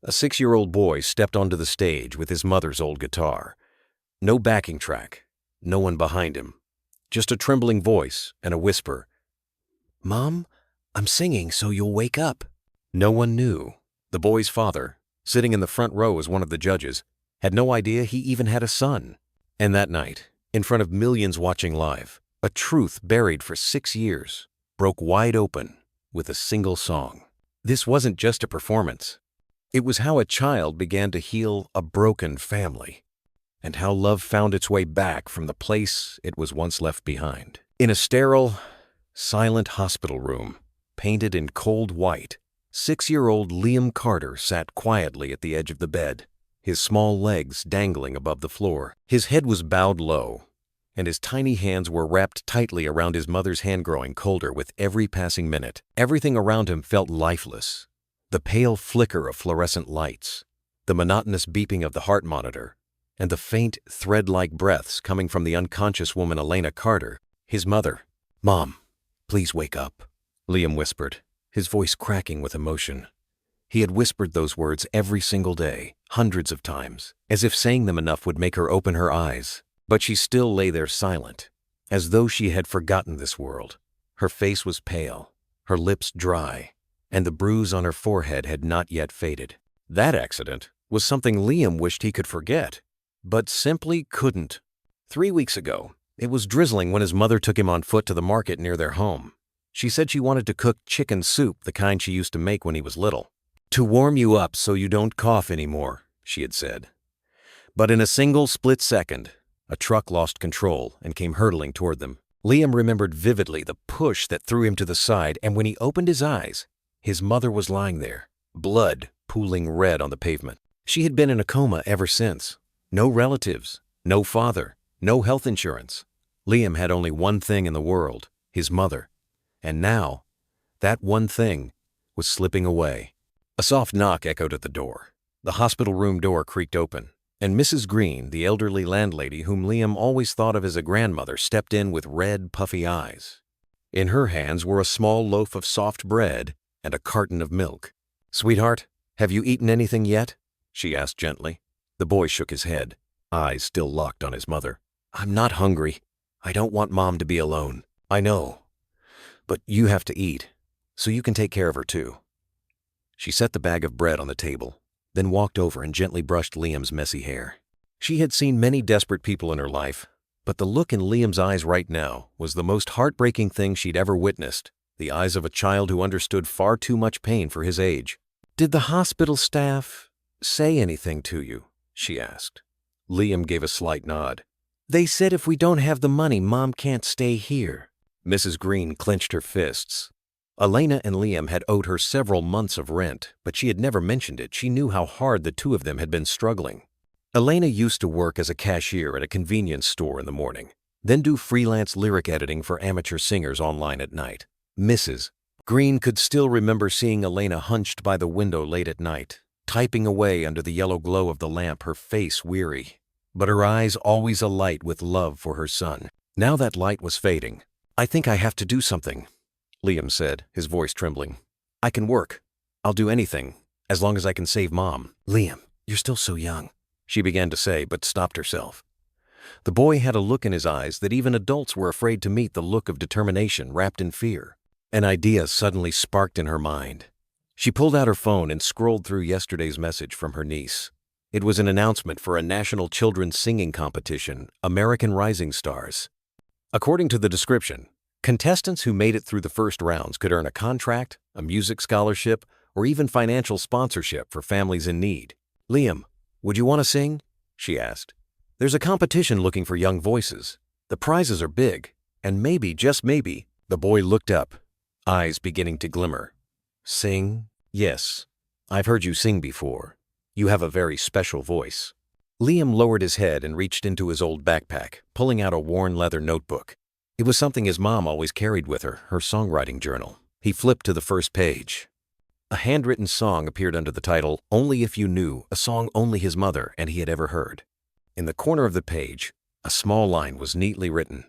A 6-year-old boy stepped onto the stage with his mother's old guitar. No backing track, no one behind him. Just a trembling voice and a whisper. "Mom, I'm singing so you'll wake up." No one knew. The boy's father, sitting in the front row as one of the judges, had no idea he even had a son. And that night, in front of millions watching live, a truth buried for 6 years broke wide open with a single song. This wasn't just a performance. It was how a child began to heal a broken family, and how love found its way back from the place it was once left behind. In a sterile, silent hospital room, painted in cold white, 6-year-old Liam Carter sat quietly at the edge of the bed, his small legs dangling above the floor. His head was bowed low, and his tiny hands were wrapped tightly around his mother's hand, growing colder with every passing minute. Everything around him felt lifeless. The pale flicker of fluorescent lights, the monotonous beeping of the heart monitor, and the faint, thread-like breaths coming from the unconscious woman Elena Carter, his mother. "Mom, please wake up," Liam whispered, his voice cracking with emotion. He had whispered those words every single day, hundreds of times, as if saying them enough would make her open her eyes. But she still lay there silent, as though she had forgotten this world. Her face was pale, her lips dry, and the bruise on her forehead had not yet faded. That accident was something Liam wished he could forget, but simply couldn't. 3 weeks ago, it was drizzling when his mother took him on foot to the market near their home. She said she wanted to cook chicken soup, the kind she used to make when he was little. "To warm you up so you don't cough anymore," she had said. But in a single split second, a truck lost control and came hurtling toward them. Liam remembered vividly the push that threw him to the side, and when he opened his eyes, his mother was lying there, blood pooling red on the pavement. She had been in a coma ever since. No relatives, no father, no health insurance. Liam had only one thing in the world, his mother. And now, that one thing was slipping away. A soft knock echoed at the door. The hospital room door creaked open, and Mrs. Green, the elderly landlady whom Liam always thought of as a grandmother, stepped in with red, puffy eyes. In her hands were a small loaf of soft bread and a carton of milk. "Sweetheart, have you eaten anything yet?" she asked gently. The boy shook his head, eyes still locked on his mother. "I'm not hungry. I don't want Mom to be alone." "I know. But you have to eat, so you can take care of her too." She set the bag of bread on the table, then walked over and gently brushed Liam's messy hair. She had seen many desperate people in her life, but the look in Liam's eyes right now was the most heartbreaking thing she'd ever witnessed, the eyes of a child who understood far too much pain for his age. "Did the hospital staff say anything to you?" she asked. Liam gave a slight nod. "They said if we don't have the money, Mom can't stay here." Mrs. Green clenched her fists. Elena and Liam had owed her several months of rent, but she had never mentioned it. She knew how hard the two of them had been struggling. Elena used to work as a cashier at a convenience store in the morning, then do freelance lyric editing for amateur singers online at night. Mrs. Green could still remember seeing Elena hunched by the window late at night, typing away under the yellow glow of the lamp, her face weary, but her eyes always alight with love for her son. Now that light was fading. "I think I have to do something," Liam said, his voice trembling. "I can work. I'll do anything, as long as I can save Mom." "Liam, you're still so young," she began to say, but stopped herself. The boy had a look in his eyes that even adults were afraid to meet, the look of determination wrapped in fear. An idea suddenly sparked in her mind. She pulled out her phone and scrolled through yesterday's message from her niece. It was an announcement for a national children's singing competition, American Rising Stars. According to the description, contestants who made it through the first rounds could earn a contract, a music scholarship, or even financial sponsorship for families in need. "Liam, would you want to sing?" she asked. "There's a competition looking for young voices. The prizes are big, and maybe, just maybe." The boy looked up, eyes beginning to glimmer. "Sing? Yes. I've heard you sing before. You have a very special voice." Liam lowered his head and reached into his old backpack, pulling out a worn leather notebook. It was something his mom always carried with her songwriting journal. He flipped to the first page. A handwritten song appeared under the title, "Only If You Knew," a song only his mother and he had ever heard. In the corner of the page, a small line was neatly written.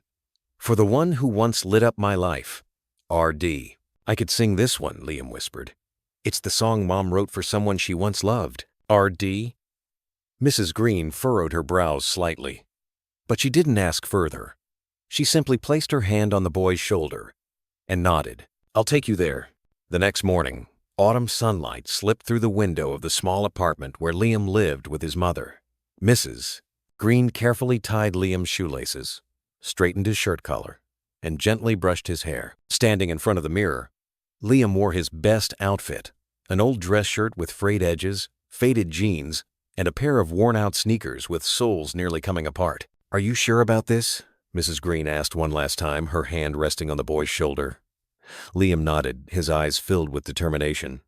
"For the one who once lit up my life, R.D." "I could sing this one," Liam whispered. It's the song Mom wrote for someone she once loved. R.D.? Mrs. Green furrowed her brows slightly. But she didn't ask further. She simply placed her hand on the boy's shoulder and nodded. I'll take you there. The next morning, autumn sunlight slipped through the window of the small apartment where Liam lived with his mother. Mrs. Green carefully tied Liam's shoelaces, straightened his shirt collar, and gently brushed his hair. Standing in front of the mirror, Liam wore his best outfit, an old dress shirt with frayed edges, faded jeans, and a pair of worn-out sneakers with soles nearly coming apart. Are you sure about this? Mrs. Green asked one last time, her hand resting on the boy's shoulder. Liam nodded, his eyes filled with determination.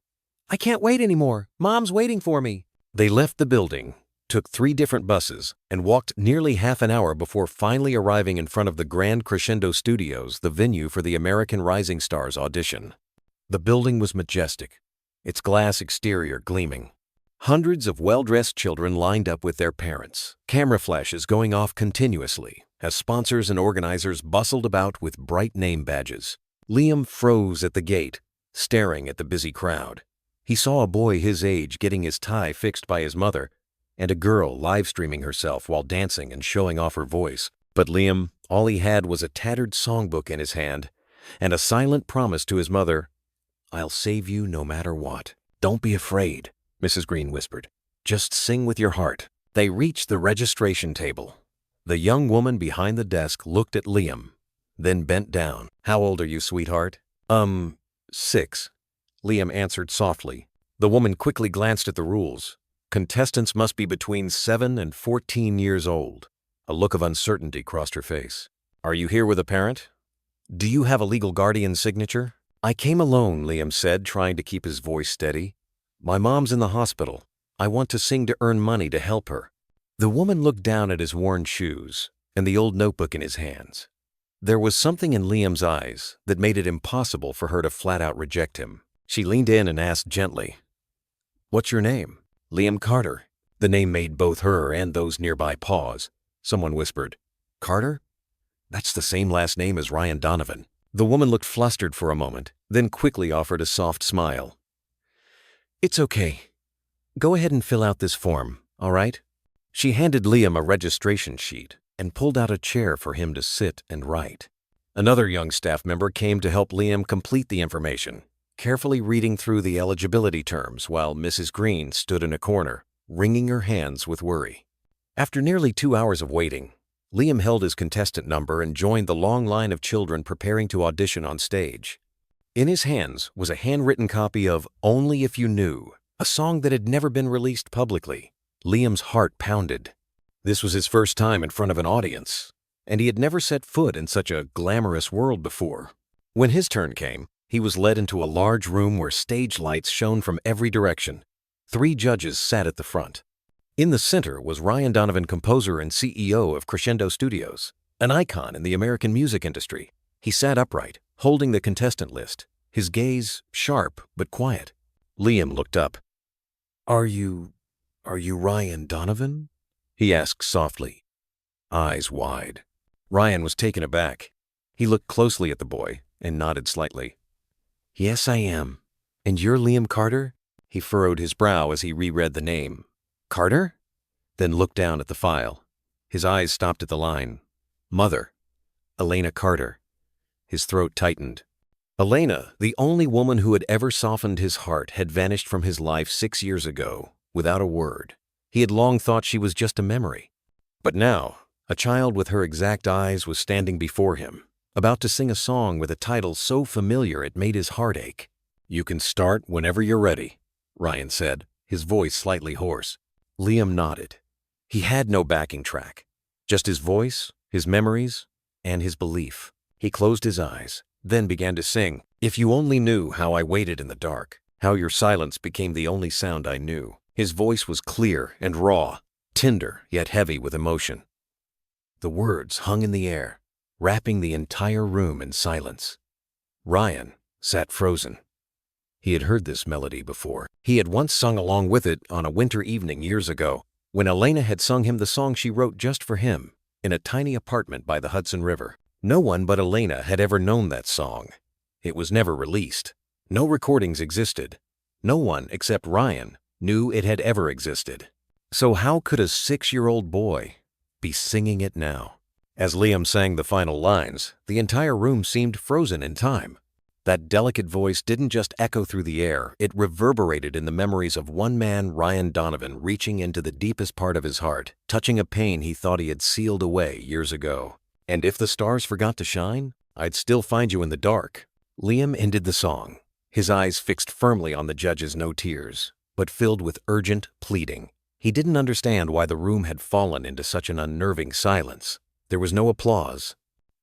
I can't wait anymore. Mom's waiting for me. They left the building, took 3 different buses, and walked nearly half an hour before finally arriving in front of the Grand Crescendo Studios, the venue for the American Rising Stars audition. The building was majestic, its glass exterior gleaming. Hundreds of well-dressed children lined up with their parents, camera flashes going off continuously as sponsors and organizers bustled about with bright name badges. Liam froze at the gate, staring at the busy crowd. He saw a boy his age getting his tie fixed by his mother, and a girl live-streaming herself while dancing and showing off her voice. But Liam, all he had was a tattered songbook in his hand and a silent promise to his mother, I'll save you no matter what. Don't be afraid, Mrs. Green whispered. Just sing with your heart. They reached the registration table. The young woman behind the desk looked at Liam, then bent down. How old are you, sweetheart? 6, Liam answered softly. The woman quickly glanced at the rules. Contestants must be between 7 and 14 years old. A look of uncertainty crossed her face. Are you here with a parent? Do you have a legal guardian's signature? I came alone, Liam said, trying to keep his voice steady. My mom's in the hospital. I want to sing to earn money to help her. The woman looked down at his worn shoes and the old notebook in his hands. There was something in Liam's eyes that made it impossible for her to flat out reject him. She leaned in and asked gently, What's your name? Liam Carter. The name made both her and those nearby pause. Someone whispered, Carter? That's the same last name as Ryan Donovan. The woman looked flustered for a moment, then quickly offered a soft smile. It's okay. Go ahead and fill out this form, all right? She handed Liam a registration sheet and pulled out a chair for him to sit and write. Another young staff member came to help Liam complete the information, carefully reading through the eligibility terms while Mrs. Green stood in a corner, wringing her hands with worry. After nearly 2 hours of waiting, Liam held his contestant number and joined the long line of children preparing to audition on stage. In his hands was a handwritten copy of Only If You Knew, a song that had never been released publicly. Liam's heart pounded. This was his first time in front of an audience, and he had never set foot in such a glamorous world before. When his turn came, he was led into a large room where stage lights shone from every direction. 3 judges sat at the front. In the center was Ryan Donovan, composer and CEO of Crescendo Studios, an icon in the American music industry. He sat upright, holding the contestant list, his gaze sharp but quiet. Liam looked up. Are you Ryan Donovan? He asked softly, eyes wide. Ryan was taken aback. He looked closely at the boy and nodded slightly. Yes, I am. And you're Liam Carter? He furrowed his brow as he reread the name. Carter? Then looked down at the file. His eyes stopped at the line. Mother, Elena Carter. His throat tightened. Elena, the only woman who had ever softened his heart, had vanished from his life 6 years ago, without a word. He had long thought she was just a memory. But now, a child with her exact eyes was standing before him, about to sing a song with a title so familiar it made his heart ache. You can start whenever you're ready, Ryan said, his voice slightly hoarse. Liam nodded. He had no backing track, just his voice, his memories, and his belief. He closed his eyes, then began to sing, If You Only Knew How I Waited in the Dark, How Your Silence Became the Only Sound I Knew. His voice was clear and raw, tender yet heavy with emotion. The words hung in the air, wrapping the entire room in silence. Ryan sat frozen. He had heard this melody before. He had once sung along with it on a winter evening years ago, when Elena had sung him the song she wrote just for him, in a tiny apartment by the Hudson River. No one but Elena had ever known that song. It was never released. No recordings existed. No one except Ryan knew it had ever existed. So how could a 6-year-old boy be singing it now? As Liam sang the final lines, the entire room seemed frozen in time. That delicate voice didn't just echo through the air, it reverberated in the memories of one man, Ryan Donovan, reaching into the deepest part of his heart, touching a pain he thought he had sealed away years ago. And if the stars forgot to shine, I'd still find you in the dark. Liam ended the song, his eyes fixed firmly on the judge's no tears, but filled with urgent pleading. He didn't understand why the room had fallen into such an unnerving silence. There was no applause.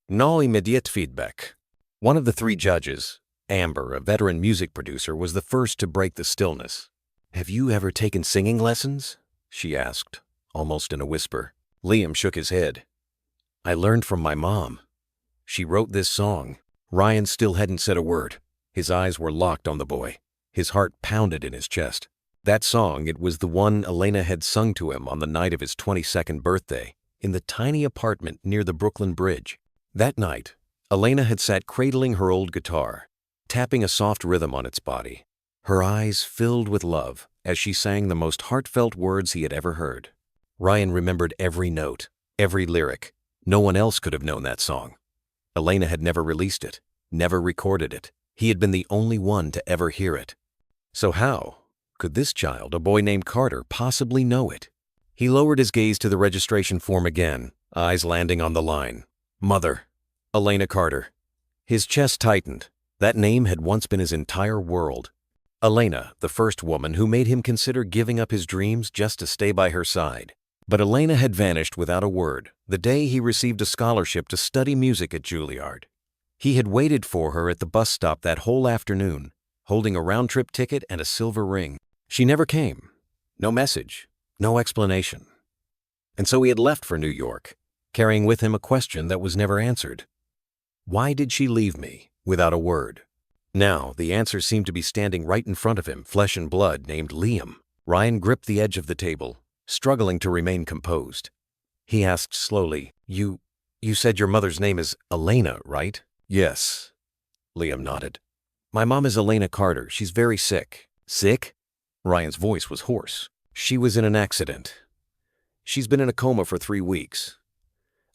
No immediate feedback. One of the 3 judges, Amber, a veteran music producer, was the first to break the stillness. "Have you ever taken singing lessons?" she asked, almost in a whisper. Liam shook his head. "I learned from my mom. She wrote this song." Ryan still hadn't said a word. His eyes were locked on the boy. His heart pounded in his chest. That song, it was the one Elena had sung to him on the night of his 22nd birthday, in the tiny apartment near the Brooklyn Bridge. That night, Elena had sat cradling her old guitar, tapping a soft rhythm on its body. Her eyes filled with love as she sang the most heartfelt words he had ever heard. Ryan remembered every note, every lyric. No one else could have known that song. Elena had never released it, never recorded it. He had been the only one to ever hear it. So how could this child, a boy named Carter, possibly know it? He lowered his gaze to the registration form again, eyes landing on the line. Mother, Elena Carter. His chest tightened. That name had once been his entire world. Elena, the first woman who made him consider giving up his dreams just to stay by her side. But Elena had vanished without a word the day he received a scholarship to study music at Juilliard. He had waited for her at the bus stop that whole afternoon, holding a round-trip ticket and a silver ring. She never came. No message, no explanation. And so he had left for New York, carrying with him a question that was never answered. Why did she leave me without a word? Now, the answer seemed to be standing right in front of him, flesh and blood, named Liam. Ryan gripped the edge of the table, struggling to remain composed. He asked slowly, You said your mother's name is Elena, right? Yes. Liam nodded. My mom is Elena Carter. She's very sick. Sick? Ryan's voice was hoarse. She was in an accident. She's been in a coma for 3 weeks.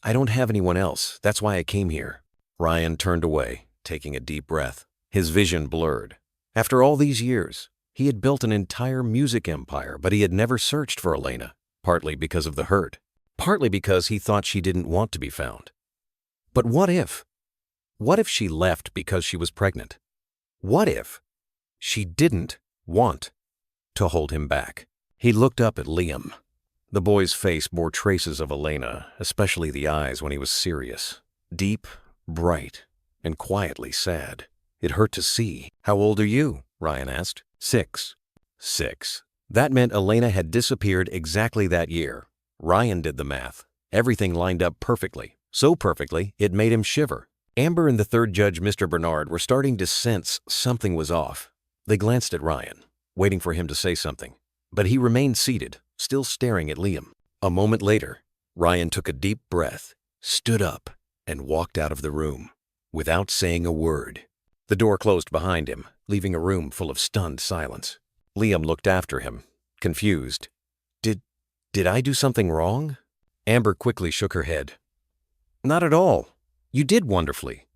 I don't have anyone else. That's why I came here. Ryan turned away, taking a deep breath. His vision blurred. After all these years, he had built an entire music empire, but he had never searched for Elena, partly because of the hurt, partly because he thought she didn't want to be found. But what if? What if she left because she was pregnant? What if she didn't want to hold him back? He looked up at Liam. The boy's face bore traces of Elena, especially the eyes when he was serious. Deep, bright, and quietly sad. It hurt to see. How old are you? Ryan asked. 6. 6. That meant Elena had disappeared exactly that year. Ryan did the math. Everything lined up perfectly. So perfectly, it made him shiver. Amber and the third judge, Mr. Bernard, were starting to sense something was off. They glanced at Ryan, waiting for him to say something. But he remained seated, still staring at Liam. A moment later, Ryan took a deep breath, stood up, and walked out of the room, without saying a word. The door closed behind him, leaving a room full of stunned silence. Liam looked after him, confused. Did I do something wrong? Amber quickly shook her head. Not at all. You did wonderfully.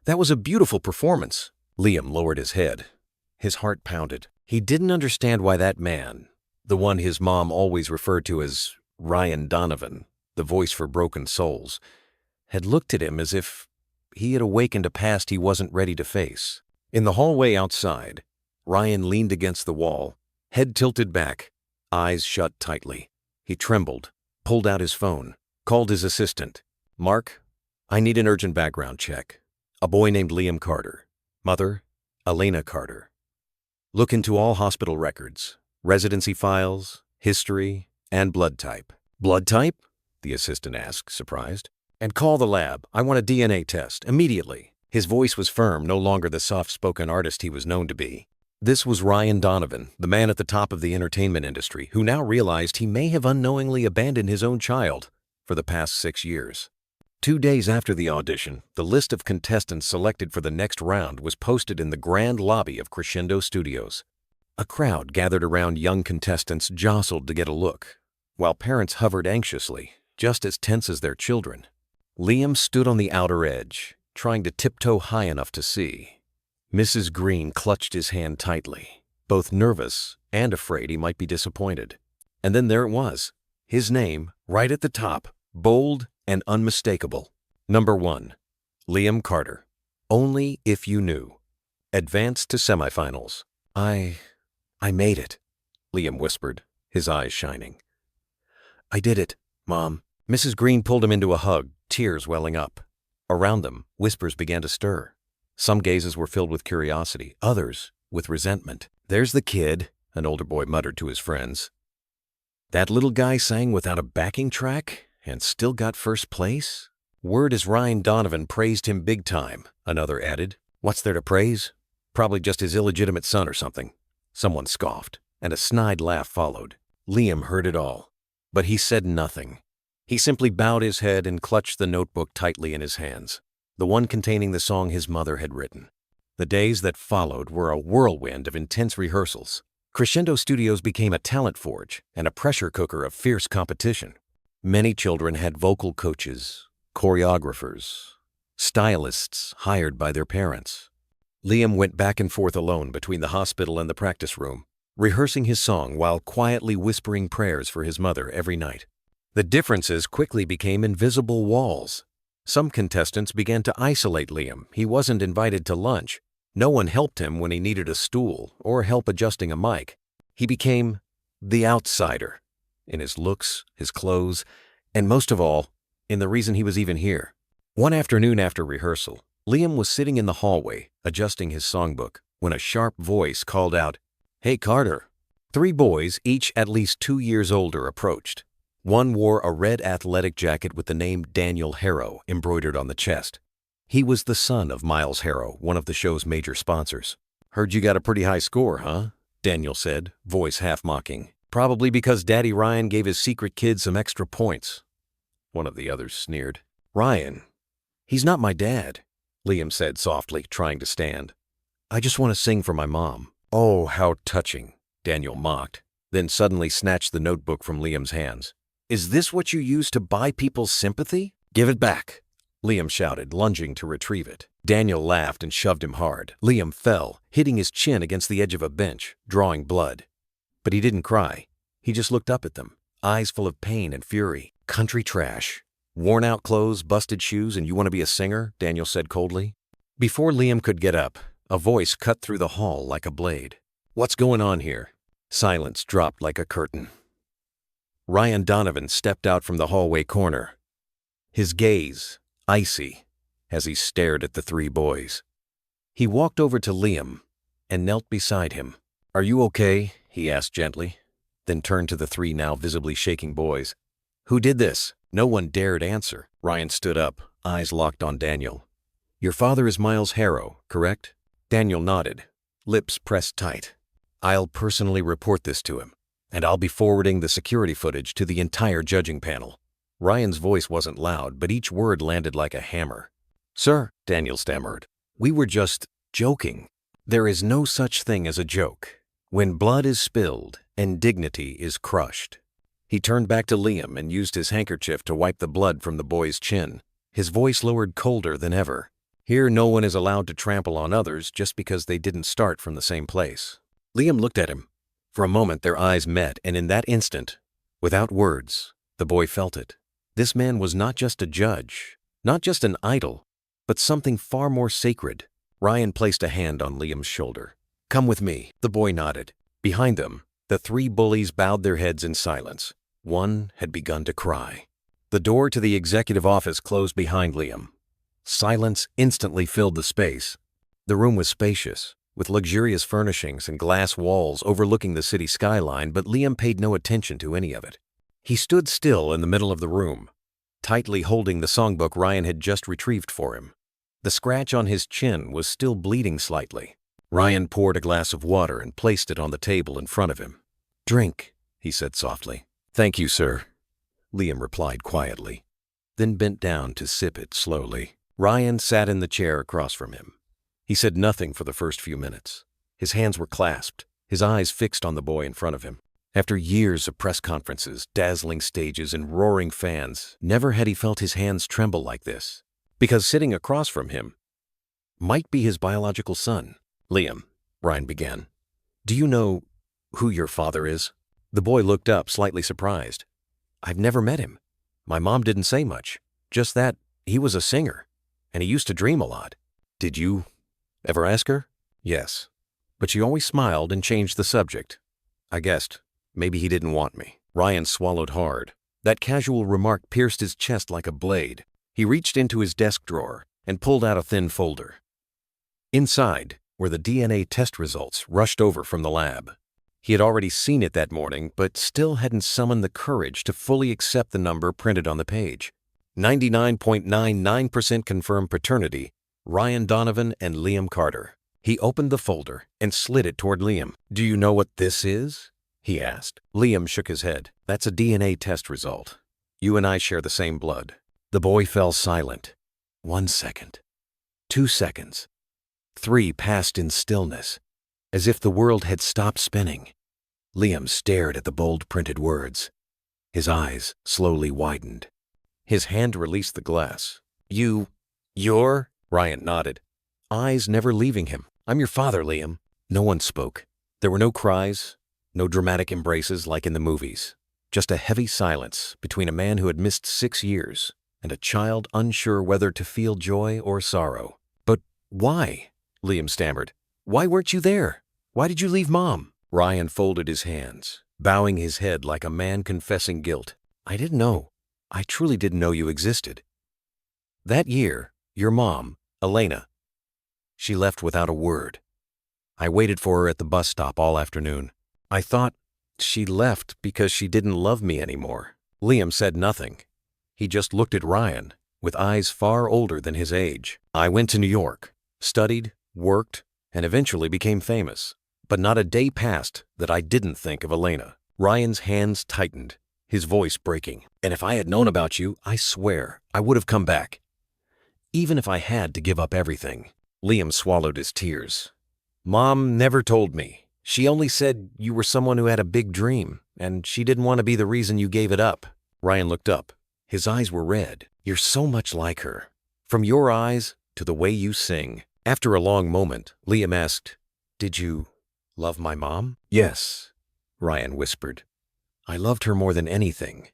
That was a beautiful performance. Liam lowered his head. His heart pounded. He didn't understand why that man, the one his mom always referred to as Ryan Donovan, the voice for broken souls, had looked at him as if he had awakened a past he wasn't ready to face. In the hallway outside, Ryan leaned against the wall, head tilted back, eyes shut tightly. He trembled, pulled out his phone, called his assistant. Mark, I need an urgent background check. A boy named Liam Carter. Mother, Elena Carter. Look into all hospital records, residency files, history, and blood type. Blood type? The assistant asked, surprised. And call the lab. I want a DNA test, immediately. His voice was firm, no longer the soft-spoken artist he was known to be. This was Ryan Donovan, the man at the top of the entertainment industry, who now realized he may have unknowingly abandoned his own child for the past 6 years. 2 days after the audition, the list of contestants selected for the next round was posted in the grand lobby of Crescendo Studios. A crowd gathered around young contestants jostled to get a look, while parents hovered anxiously, just as tense as their children. Liam stood on the outer edge, trying to tiptoe high enough to see. Mrs. Green clutched his hand tightly, both nervous and afraid he might be disappointed. And then there it was, his name, right at the top, bold and unmistakable. Number 1, Liam Carter. Only If You Knew. Advanced to semifinals. I made it, Liam whispered, his eyes shining. I did it, Mom. Mrs. Green pulled him into a hug, tears welling up. Around them, whispers began to stir. Some gazes were filled with curiosity, others with resentment. There's the kid, an older boy muttered to his friends. That little guy sang without a backing track and still got first place? Word is Ryan Donovan praised him big time, another added. What's there to praise? Probably just his illegitimate son or something. Someone scoffed, and a snide laugh followed. Liam heard it all, but he said nothing. He simply bowed his head and clutched the notebook tightly in his hands, the one containing the song his mother had written. The days that followed were a whirlwind of intense rehearsals. Crescendo Studios became a talent forge and a pressure cooker of fierce competition. Many children had vocal coaches, choreographers, stylists hired by their parents. Liam went back and forth alone between the hospital and the practice room, rehearsing his song while quietly whispering prayers for his mother every night. The differences quickly became invisible walls. Some contestants began to isolate Liam. He wasn't invited to lunch. No one helped him when he needed a stool or help adjusting a mic. He became the outsider, in his looks, his clothes, and most of all, in the reason he was even here. One afternoon after rehearsal, Liam was sitting in the hallway, adjusting his songbook, when a sharp voice called out, "Hey, Carter." 3 boys, each at least 2 years older, approached. One wore a red athletic jacket with the name Daniel Harrow embroidered on the chest. He was the son of Miles Harrow, one of the show's major sponsors. "Heard you got a pretty high score, huh?" Daniel said, voice half mocking. "Probably because Daddy Ryan gave his secret kid some extra points." One of the others sneered. "Ryan, he's not my dad," Liam said softly, trying to stand. "I just want to sing for my mom." "Oh, how touching," Daniel mocked, then suddenly snatched the notebook from Liam's hands. "Is this what you use to buy people's sympathy? Give it back," Liam shouted, lunging to retrieve it. Daniel laughed and shoved him hard. Liam fell, hitting his chin against the edge of a bench, drawing blood. But he didn't cry. He just looked up at them, eyes full of pain and fury. "Country trash. Worn-out clothes, busted shoes, and you want to be a singer?" Daniel said coldly. Before Liam could get up, a voice cut through the hall like a blade. "What's going on here?" Silence dropped like a curtain. Ryan Donovan stepped out from the hallway corner, his gaze icy as he stared at the 3 boys. He walked over to Liam and knelt beside him. "Are you okay?" he asked gently, then turned to the 3 now visibly shaking boys. "Who did this?" No one dared answer. Ryan stood up, eyes locked on Daniel. "Your father is Miles Harrow, correct?" Daniel nodded, lips pressed tight. "I'll personally report this to him, and I'll be forwarding the security footage to the entire judging panel." Ryan's voice wasn't loud, but each word landed like a hammer. "Sir," Daniel stammered, "we were just joking." "There is no such thing as a joke when blood is spilled and dignity is crushed." He turned back to Liam and used his handkerchief to wipe the blood from the boy's chin. His voice lowered colder than ever. "Here no one is allowed to trample on others just because they didn't start from the same place." Liam looked at him. For a moment their eyes met, and in that instant, without words, the boy felt it. This man was not just a judge, not just an idol, but something far more sacred. Ryan placed a hand on Liam's shoulder. "Come with me." The boy nodded. Behind them, the 3 bullies bowed their heads in silence. One had begun to cry. The door to the executive office closed behind Liam. Silence instantly filled the space. The room was spacious, with luxurious furnishings and glass walls overlooking the city skyline, but Liam paid no attention to any of it. He stood still in the middle of the room, tightly holding the songbook Ryan had just retrieved for him. The scratch on his chin was still bleeding slightly. Ryan poured a glass of water and placed it on the table in front of him. "Drink," he said softly. "Thank you, sir," Liam replied quietly, then bent down to sip it slowly. Ryan sat in the chair across from him. He said nothing for the first few minutes. His hands were clasped, his eyes fixed on the boy in front of him. After years of press conferences, dazzling stages, and roaring fans, never had he felt his hands tremble like this. Because sitting across from him might be his biological son. "Liam," Ryan began, "do you know who your father is?" The boy looked up, slightly surprised. "I've never met him. My mom didn't say much. Just that he was a singer, and he used to dream a lot." "Did you ever ask her?" "Yes. But she always smiled and changed the subject. I guessed maybe he didn't want me." Ryan swallowed hard. That casual remark pierced his chest like a blade. He reached into his desk drawer and pulled out a thin folder. Inside were the DNA test results rushed over from the lab. He had already seen it that morning, but still hadn't summoned the courage to fully accept the number printed on the page. 99.99% confirmed paternity, Ryan Donovan and Liam Carter. He opened the folder and slid it toward Liam. "Do you know what this is?" he asked. Liam shook his head. "That's a DNA test result. You and I share the same blood." The boy fell silent. 1 second. 2 seconds. 3 passed in stillness, as if the world had stopped spinning. Liam stared at the bold printed words. His eyes slowly widened. His hand released the glass. You're? Ryan nodded, eyes never leaving him. "I'm your father, Liam." No one spoke. There were no cries, no dramatic embraces like in the movies. Just a heavy silence between a man who had missed 6 years and a child unsure whether to feel joy or sorrow. "But why?" Liam stammered. "Why weren't you there? Why did you leave Mom?" Ryan folded his hands, bowing his head like a man confessing guilt. "I didn't know. I truly didn't know you existed. That year, your mom, Elena, she left without a word. I waited for her at the bus stop all afternoon. I thought she left because she didn't love me anymore." Liam said nothing. He just looked at Ryan with eyes far older than his age. "I went to New York, studied, worked, and eventually became famous. But not a day passed that I didn't think of Elena." Ryan's hands tightened, his voice breaking. "And if I had known about you, I swear I would have come back. Even if I had to give up everything." Liam swallowed his tears. "Mom never told me. She only said you were someone who had a big dream, and she didn't want to be the reason you gave it up." Ryan looked up. His eyes were red. "You're so much like her. From your eyes to the way you sing." After a long moment, Liam asked, "Did you love my mom?" "Yes," Ryan whispered. "I loved her more than anything.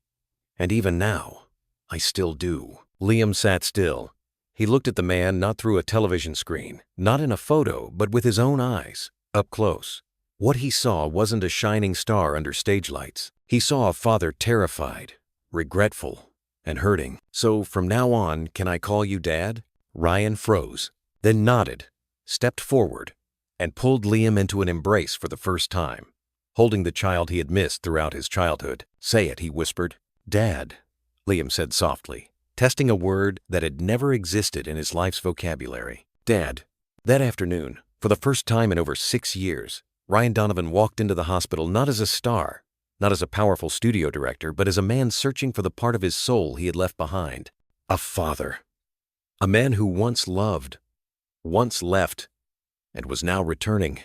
And even now, I still do." Liam sat still. He looked at the man not through a television screen, not in a photo, but with his own eyes, up close. What he saw wasn't a shining star under stage lights. He saw a father terrified, regretful, and hurting. "So from now on, can I call you Dad?" Ryan froze, then nodded, stepped forward, and pulled Liam into an embrace for the first time, holding the child he had missed throughout his childhood. "Say it," he whispered. "Dad," Liam said softly, testing a word that had never existed in his life's vocabulary. "Dad." That afternoon, for the first time in over 6 years, Ryan Donovan walked into the hospital not as a star, not as a powerful studio director, but as a man searching for the part of his soul he had left behind. A father. A man who once loved, once left, and was now returning.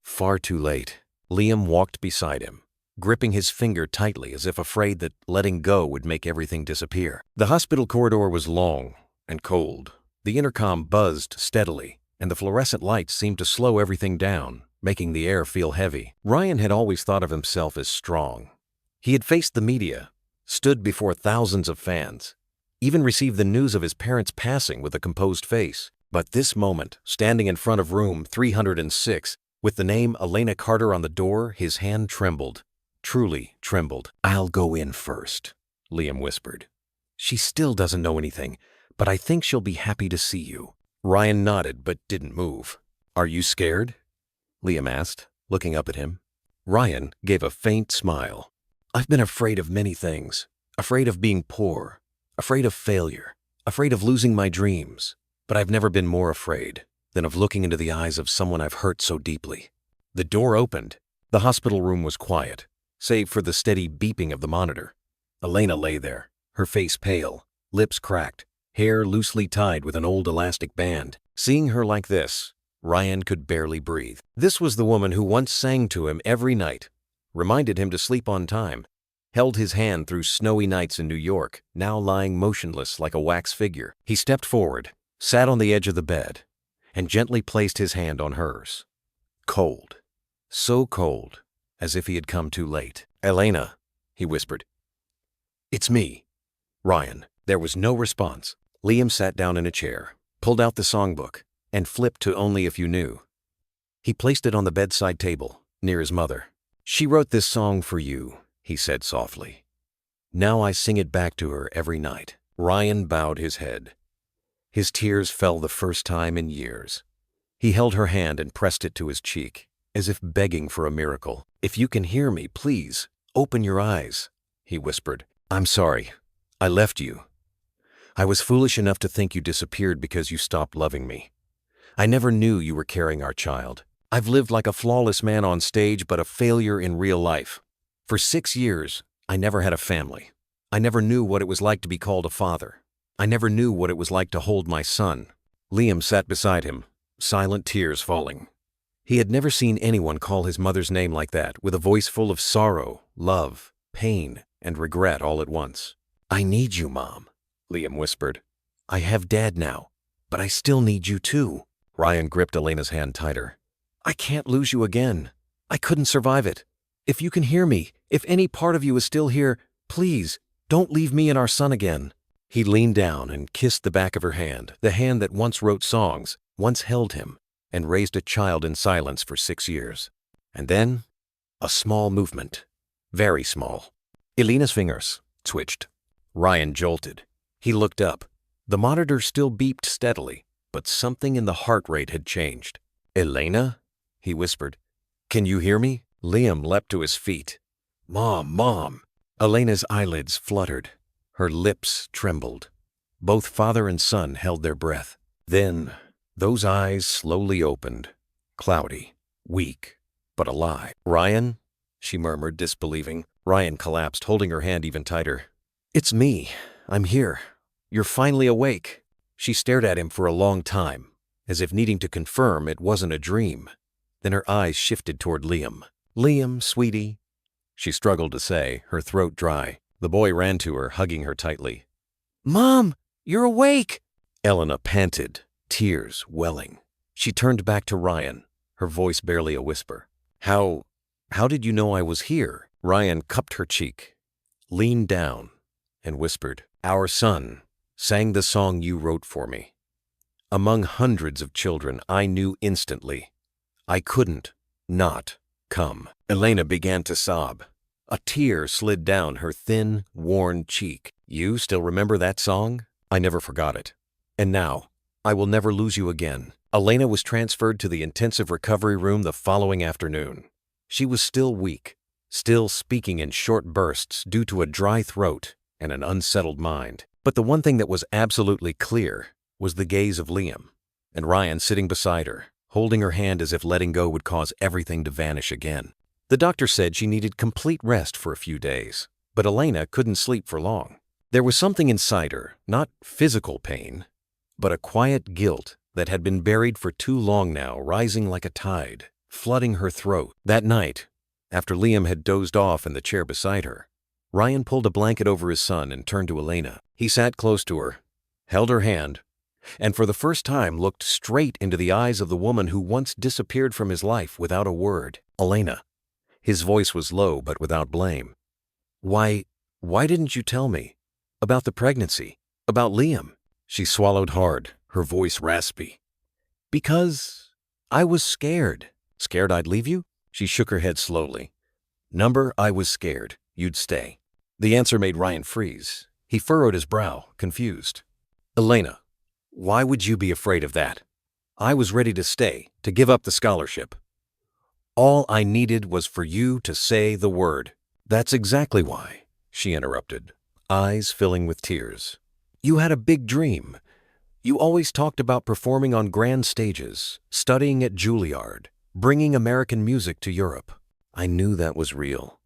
Far too late. Liam walked beside him, gripping his finger tightly as if afraid that letting go would make everything disappear. The hospital corridor was long and cold. The intercom buzzed steadily, and the fluorescent lights seemed to slow everything down, making the air feel heavy. Ryan had always thought of himself as strong. He had faced the media, stood before thousands of fans, even received the news of his parents' passing with a composed face. But this moment, standing in front of room 306, with the name Elena Carter on the door, his hand trembled. Truly trembled. "I'll go in first," Liam whispered. "She still doesn't know anything, but I think she'll be happy to see you." Ryan nodded but didn't move. "Are you scared?" Liam asked, looking up at him. Ryan gave a faint smile. "I've been afraid of many things. Afraid of being poor, afraid of failure, afraid of losing my dreams. But I've never been more afraid than of looking into the eyes of someone I've hurt so deeply." The door opened. The hospital room was quiet, save for the steady beeping of the monitor. Elena lay there, her face pale, lips cracked, hair loosely tied with an old elastic band. Seeing her like this, Ryan could barely breathe. This was the woman who once sang to him every night, reminded him to sleep on time, held his hand through snowy nights in New York, now lying motionless like a wax figure. He stepped forward, sat on the edge of the bed, and gently placed his hand on hers. Cold. So cold, as if he had come too late. "Elena," he whispered. "It's me, Ryan." There was no response. Liam sat down in a chair, pulled out the songbook, and flipped to Only If You Knew. He placed it on the bedside table, near his mother. "She wrote this song for you," he said softly. "Now I sing it back to her every night." Ryan bowed his head. His tears fell the first time in years. He held her hand and pressed it to his cheek, as if begging for a miracle. "If you can hear me, please, open your eyes," he whispered. "I'm sorry. I left you. I was foolish enough to think you disappeared because you stopped loving me. I never knew you were carrying our child. I've lived like a flawless man on stage, but a failure in real life. For 6 years, I never had a family. I never knew what it was like to be called a father. I never knew what it was like to hold my son." Liam sat beside him, silent tears falling. He had never seen anyone call his mother's name like that, with a voice full of sorrow, love, pain, and regret all at once. "I need you, Mom," Liam whispered. "I have Dad now, but I still need you too." Ryan gripped Elena's hand tighter. "I can't lose you again. I couldn't survive it. If you can hear me, if any part of you is still here, please, don't leave me and our son again." He leaned down and kissed the back of her hand, the hand that once wrote songs, once held him, and raised a child in silence for 6 years. And then, a small movement. Very small. Elena's fingers twitched. Ryan jolted. He looked up. The monitor still beeped steadily, but something in the heart rate had changed. "Elena?" he whispered. "Can you hear me?" Liam leapt to his feet. Mom." Elena's eyelids fluttered. Her lips trembled. Both father and son held their breath. Then, those eyes slowly opened, cloudy, weak, but alive. "Ryan?" she murmured, disbelieving. Ryan collapsed, holding her hand even tighter. "It's me. I'm here. You're finally awake." She stared at him for a long time, as if needing to confirm it wasn't a dream. Then her eyes shifted toward Liam. "Liam, sweetie," she struggled to say, her throat dry. The boy ran to her, hugging her tightly. "Mom, you're awake!" Elena panted, tears welling. She turned back to Ryan, her voice barely a whisper. How did you know I was here?" Ryan cupped her cheek, leaned down, and whispered, "Our son sang the song you wrote for me. Among hundreds of children, I knew instantly. I couldn't not come." Elena began to sob. A tear slid down her thin, worn cheek. "You still remember that song? I never forgot it. And now, I will never lose you again." Elena was transferred to the intensive recovery room the following afternoon. She was still weak, still speaking in short bursts due to a dry throat and an unsettled mind. But the one thing that was absolutely clear was the gaze of Liam, and Ryan sitting beside her, holding her hand as if letting go would cause everything to vanish again. The doctor said she needed complete rest for a few days, but Elena couldn't sleep for long. There was something inside her, not physical pain, but a quiet guilt that had been buried for too long now, rising like a tide, flooding her throat. That night, after Liam had dozed off in the chair beside her, Ryan pulled a blanket over his son and turned to Elena. He sat close to her, held her hand, and for the first time looked straight into the eyes of the woman who once disappeared from his life without a word. "Elena." His voice was low but without blame. Why didn't you tell me? About the pregnancy? About Liam?" She swallowed hard, her voice raspy. "Because I was scared." "Scared I'd leave you?" She shook her head slowly. I was scared you'd stay." The answer made Ryan freeze. He furrowed his brow, confused. "Elena, why would you be afraid of that? I was ready to stay, to give up the scholarship. All I needed was for you to say the word." "That's exactly why," she interrupted, eyes filling with tears. "You had a big dream. You always talked about performing on grand stages, studying at Juilliard, bringing American music to Europe. I knew that was real.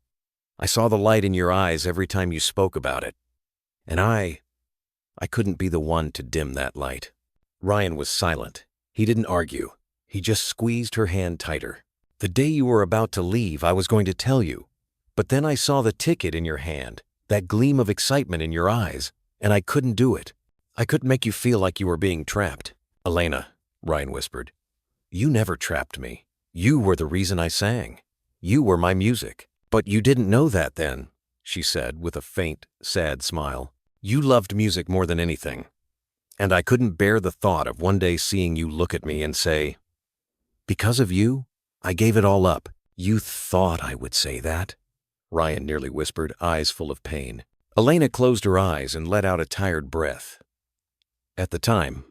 I saw the light in your eyes every time you spoke about it. And I couldn't be the one to dim that light." Ryan was silent. He didn't argue. He just squeezed her hand tighter. "The day you were about to leave, I was going to tell you. But then I saw the ticket in your hand, that gleam of excitement in your eyes, and I couldn't do it. I couldn't make you feel like you were being trapped." "Elena," Ryan whispered, "you never trapped me. You were the reason I sang. You were my music." "But you didn't know that then," she said with a faint, sad smile. "You loved music more than anything. And I couldn't bear the thought of one day seeing you look at me and say, 'Because of you, I gave it all up.'" "You thought I would say that?" Ryan nearly whispered, eyes full of pain. Elena closed her eyes and let out a tired breath. "At the time,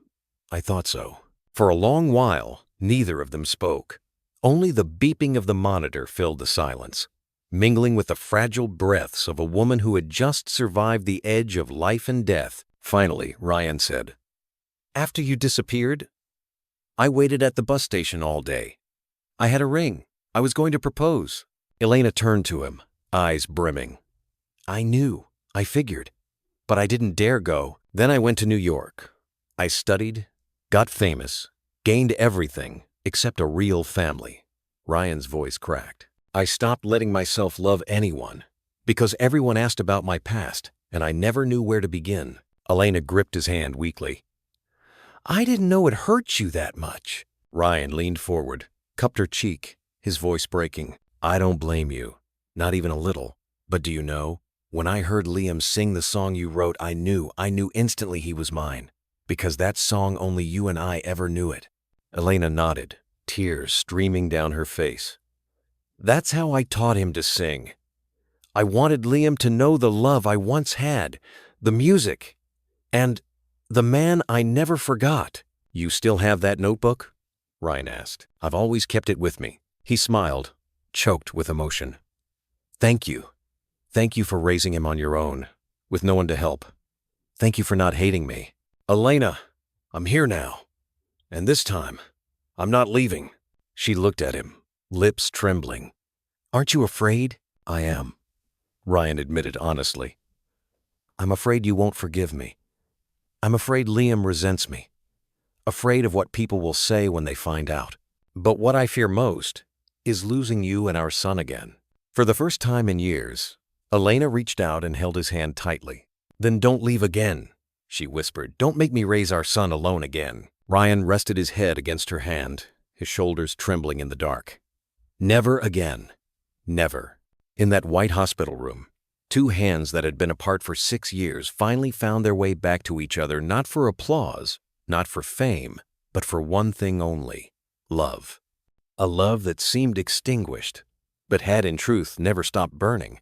I thought so." For a long while, neither of them spoke. Only the beeping of the monitor filled the silence, mingling with the fragile breaths of a woman who had just survived the edge of life and death. Finally, Ryan said, "After you disappeared, I waited at the bus station all day. I had a ring. I was going to propose." Elena turned to him, eyes brimming. "I knew. I figured. But I didn't dare go. Then I went to New York. I studied, got famous, gained everything except a real family." Ryan's voice cracked. "I stopped letting myself love anyone because everyone asked about my past, and I never knew where to begin." Elena gripped his hand weakly. "I didn't know it hurt you that much." Ryan leaned forward, cupped her cheek, his voice breaking. "I don't blame you, not even a little. But do you know, when I heard Liam sing the song you wrote, I knew instantly he was mine, because that song only you and I ever knew it." Elena nodded, tears streaming down her face. "That's how I taught him to sing. I wanted Liam to know the love I once had, the music, and the man I never forgot." "You still have that notebook?" Ryan asked. "I've always kept it with me." He smiled, choked with emotion. "Thank you. Thank you for raising him on your own, with no one to help. Thank you for not hating me." "Elena, I'm here now. And this time, I'm not leaving." She looked at him, lips trembling. "Aren't you afraid?" "I am," Ryan admitted honestly. "I'm afraid you won't forgive me. I'm afraid Liam resents me. Afraid of what people will say when they find out. But what I fear most is losing you and our son again." For the first time in years, Elena reached out and held his hand tightly. "Then don't leave again," she whispered. "Don't make me raise our son alone again." Ryan rested his head against her hand, his shoulders trembling in the dark. Never again. Never. In that white hospital room, two hands that had been apart for 6 years finally found their way back to each other, not for applause, not for fame, but for one thing only: love. A love that seemed extinguished, but had in truth never stopped burning.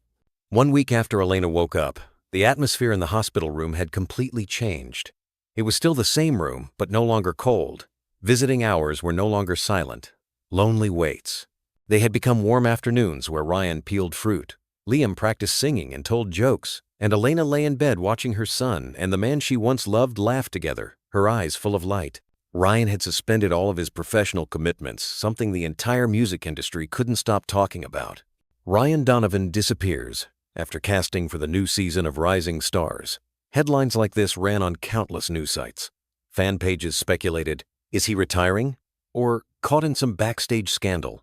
1 week after Elena woke up, the atmosphere in the hospital room had completely changed. It was still the same room, but no longer cold. Visiting hours were no longer silent, lonely waits. They had become warm afternoons where Ryan peeled fruit, Liam practiced singing and told jokes, and Elena lay in bed watching her son and the man she once loved laugh together, her eyes full of light. Ryan had suspended all of his professional commitments, something the entire music industry couldn't stop talking about. Ryan Donovan disappears after casting for the new season of Rising Stars. Headlines like this ran on countless news sites. Fan pages speculated, is he retiring? Or caught in some backstage scandal?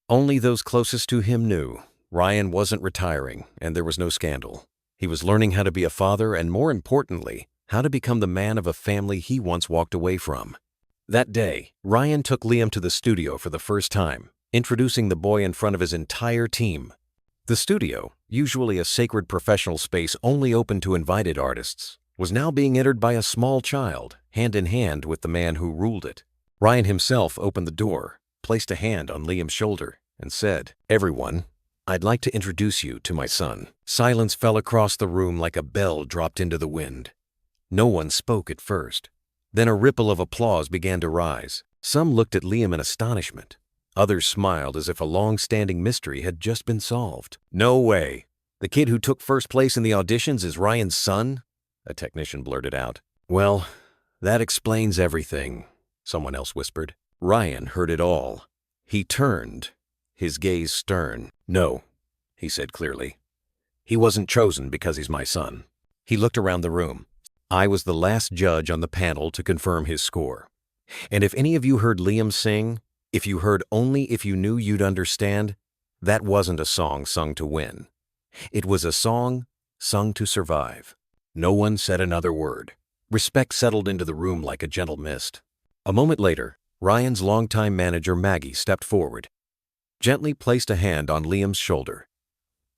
Only those closest to him knew Ryan wasn't retiring and there was no scandal. He was learning how to be a father and, more importantly, how to become the man of a family he once walked away from. That day, Ryan took Liam to the studio for the first time, introducing the boy in front of his entire team. The studio, usually a sacred professional space only open to invited artists, was now being entered by a small child, hand in hand with the man who ruled it. Ryan himself opened the door, placed a hand on Liam's shoulder, and said, "Everyone, I'd like to introduce you to my son." Silence fell across the room like a bell dropped into the wind. No one spoke at first. Then a ripple of applause began to rise. Some looked at Liam in astonishment. Others smiled as if a long-standing mystery had just been solved. "No way! The kid who took first place in the auditions is Ryan's son?" a technician blurted out. "Well, that explains everything," someone else whispered. Ryan heard it all. He turned, his gaze stern. "No," he said clearly. "He wasn't chosen because he's my son." He looked around the room. "I was the last judge on the panel to confirm his score. And if any of you heard Liam sing, If you heard Only If You Knew You'd Understand, that wasn't a song sung to win. It was a song sung to survive. No one said another word. Respect settled into the room like a gentle mist. A moment later, Ryan's longtime manager Maggie stepped forward, gently placed a hand on Liam's shoulder,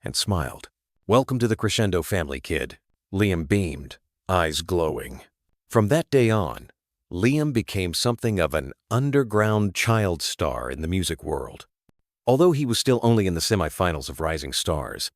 and smiled. "Welcome to the Crescendo family, kid." Liam beamed, eyes glowing. From that day on, Liam became something of an underground child star in the music world. Although he was still only in the semifinals of Rising Stars,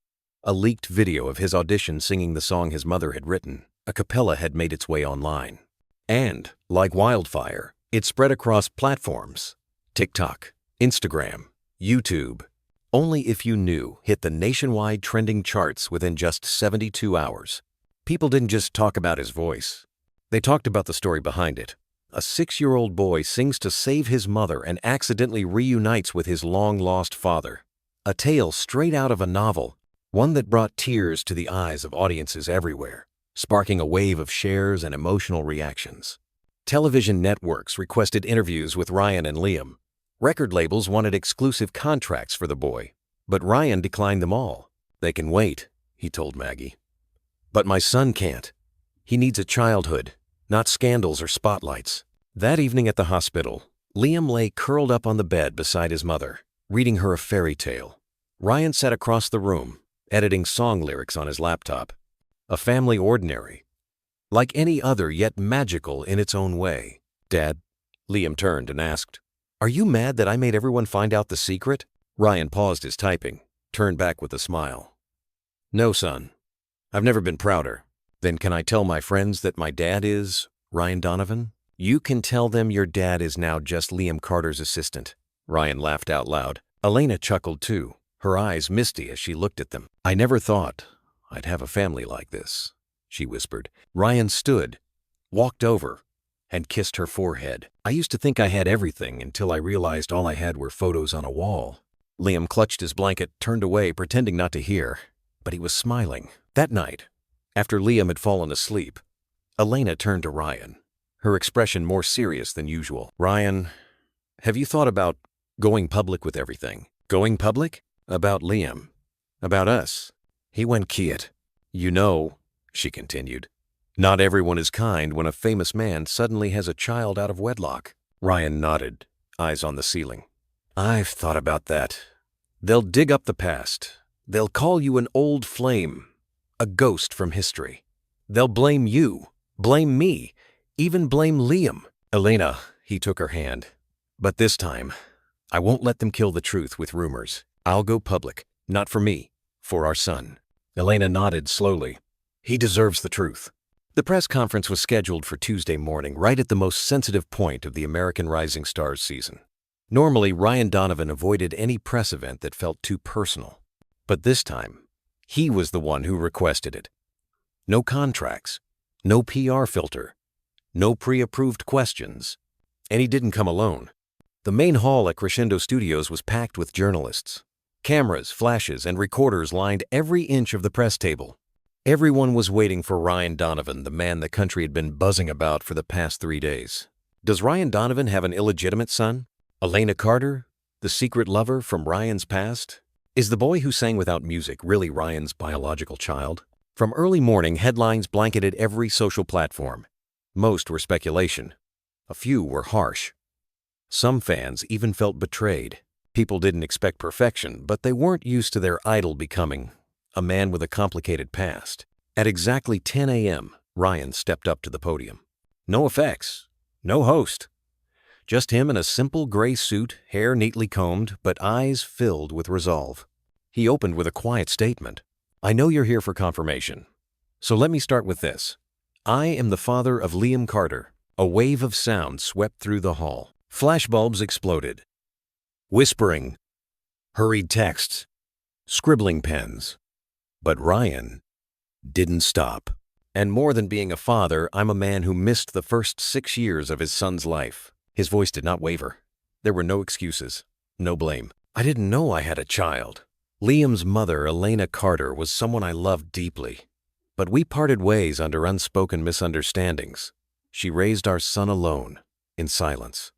a leaked video of his audition singing the song his mother had written, a cappella, had made its way online. And, like wildfire, it spread across platforms: TikTok, Instagram, YouTube. Only If You Knew hit the nationwide trending charts within just 72 hours. People didn't just talk about his voice. They talked about the story behind it. A 6-year-old boy sings to save his mother and accidentally reunites with his long-lost father. A tale straight out of a novel, one that brought tears to the eyes of audiences everywhere, sparking a wave of shares and emotional reactions. Television networks requested interviews with Ryan and Liam. Record labels wanted exclusive contracts for the boy, but Ryan declined them all. "They can wait," he told Maggie. "But my son can't. He needs a childhood, not scandals or spotlights." That evening at the hospital, Liam lay curled up on the bed beside his mother, reading her a fairy tale. Ryan sat across the room, editing song lyrics on his laptop. A family ordinary, like any other, yet magical in its own way. "Dad," Liam turned and asked, "are you mad that I made everyone find out the secret?" Ryan paused his typing, turned back with a smile. "No, son. I've never been prouder." "Then can I tell my friends that my dad is Ryan Donovan?" "You can tell them your dad is now just Liam Carter's assistant." Ryan laughed out loud. Elena chuckled too, her eyes misty as she looked at them. "I never thought I'd have a family like this," she whispered. Ryan stood, walked over, and kissed her forehead. "I used to think I had everything until I realized all I had were photos on a wall." Liam clutched his blanket, turned away, pretending not to hear, but he was smiling. That night, after Liam had fallen asleep, Elena turned to Ryan, her expression more serious than usual. "Ryan, have you thought about going public with everything?" "Going public?" "About Liam. About us." He went quiet. "You know," she continued, "not everyone is kind when a famous man suddenly has a child out of wedlock." Ryan nodded, eyes on the ceiling. "I've thought about that. They'll dig up the past. They'll call you an old flame, a ghost from history. They'll blame you, blame me, even blame Liam." "Elena," he took her hand. "But this time, I won't let them kill the truth with rumors. I'll go public, not for me, for our son." Elena nodded slowly. "He deserves the truth." The press conference was scheduled for Tuesday morning, right at the most sensitive point of the American Rising Stars season. Normally, Ryan Donovan avoided any press event that felt too personal. But this time, he was the one who requested it. No contracts, no PR filter, no pre-approved questions. And he didn't come alone. The main hall at Crescendo Studios was packed with journalists. Cameras, flashes, and recorders lined every inch of the press table. Everyone was waiting for Ryan Donovan, the man the country had been buzzing about for the past 3 days. Does Ryan Donovan have an illegitimate son? Elena Carter, the secret lover from Ryan's past? Is the boy who sang without music really Ryan's biological child? From early morning, headlines blanketed every social platform. Most were speculation. A few were harsh. Some fans even felt betrayed. People didn't expect perfection, but they weren't used to their idol becoming a man with a complicated past. At exactly 10 a.m., Ryan stepped up to the podium. No effects, no host. Just him in a simple gray suit, hair neatly combed, but eyes filled with resolve. He opened with a quiet statement. "I know you're here for confirmation. So let me start with this. I am the father of Liam Carter." A wave of sound swept through the hall. Flashbulbs exploded. Whispering, hurried texts, scribbling pens. But Ryan didn't stop. "And more than being a father, I'm a man who missed the first 6 years of his son's life." His voice did not waver. There were no excuses, no blame. "I didn't know I had a child. Liam's mother, Elena Carter, was someone I loved deeply. But we parted ways under unspoken misunderstandings. She raised our son alone, in silence.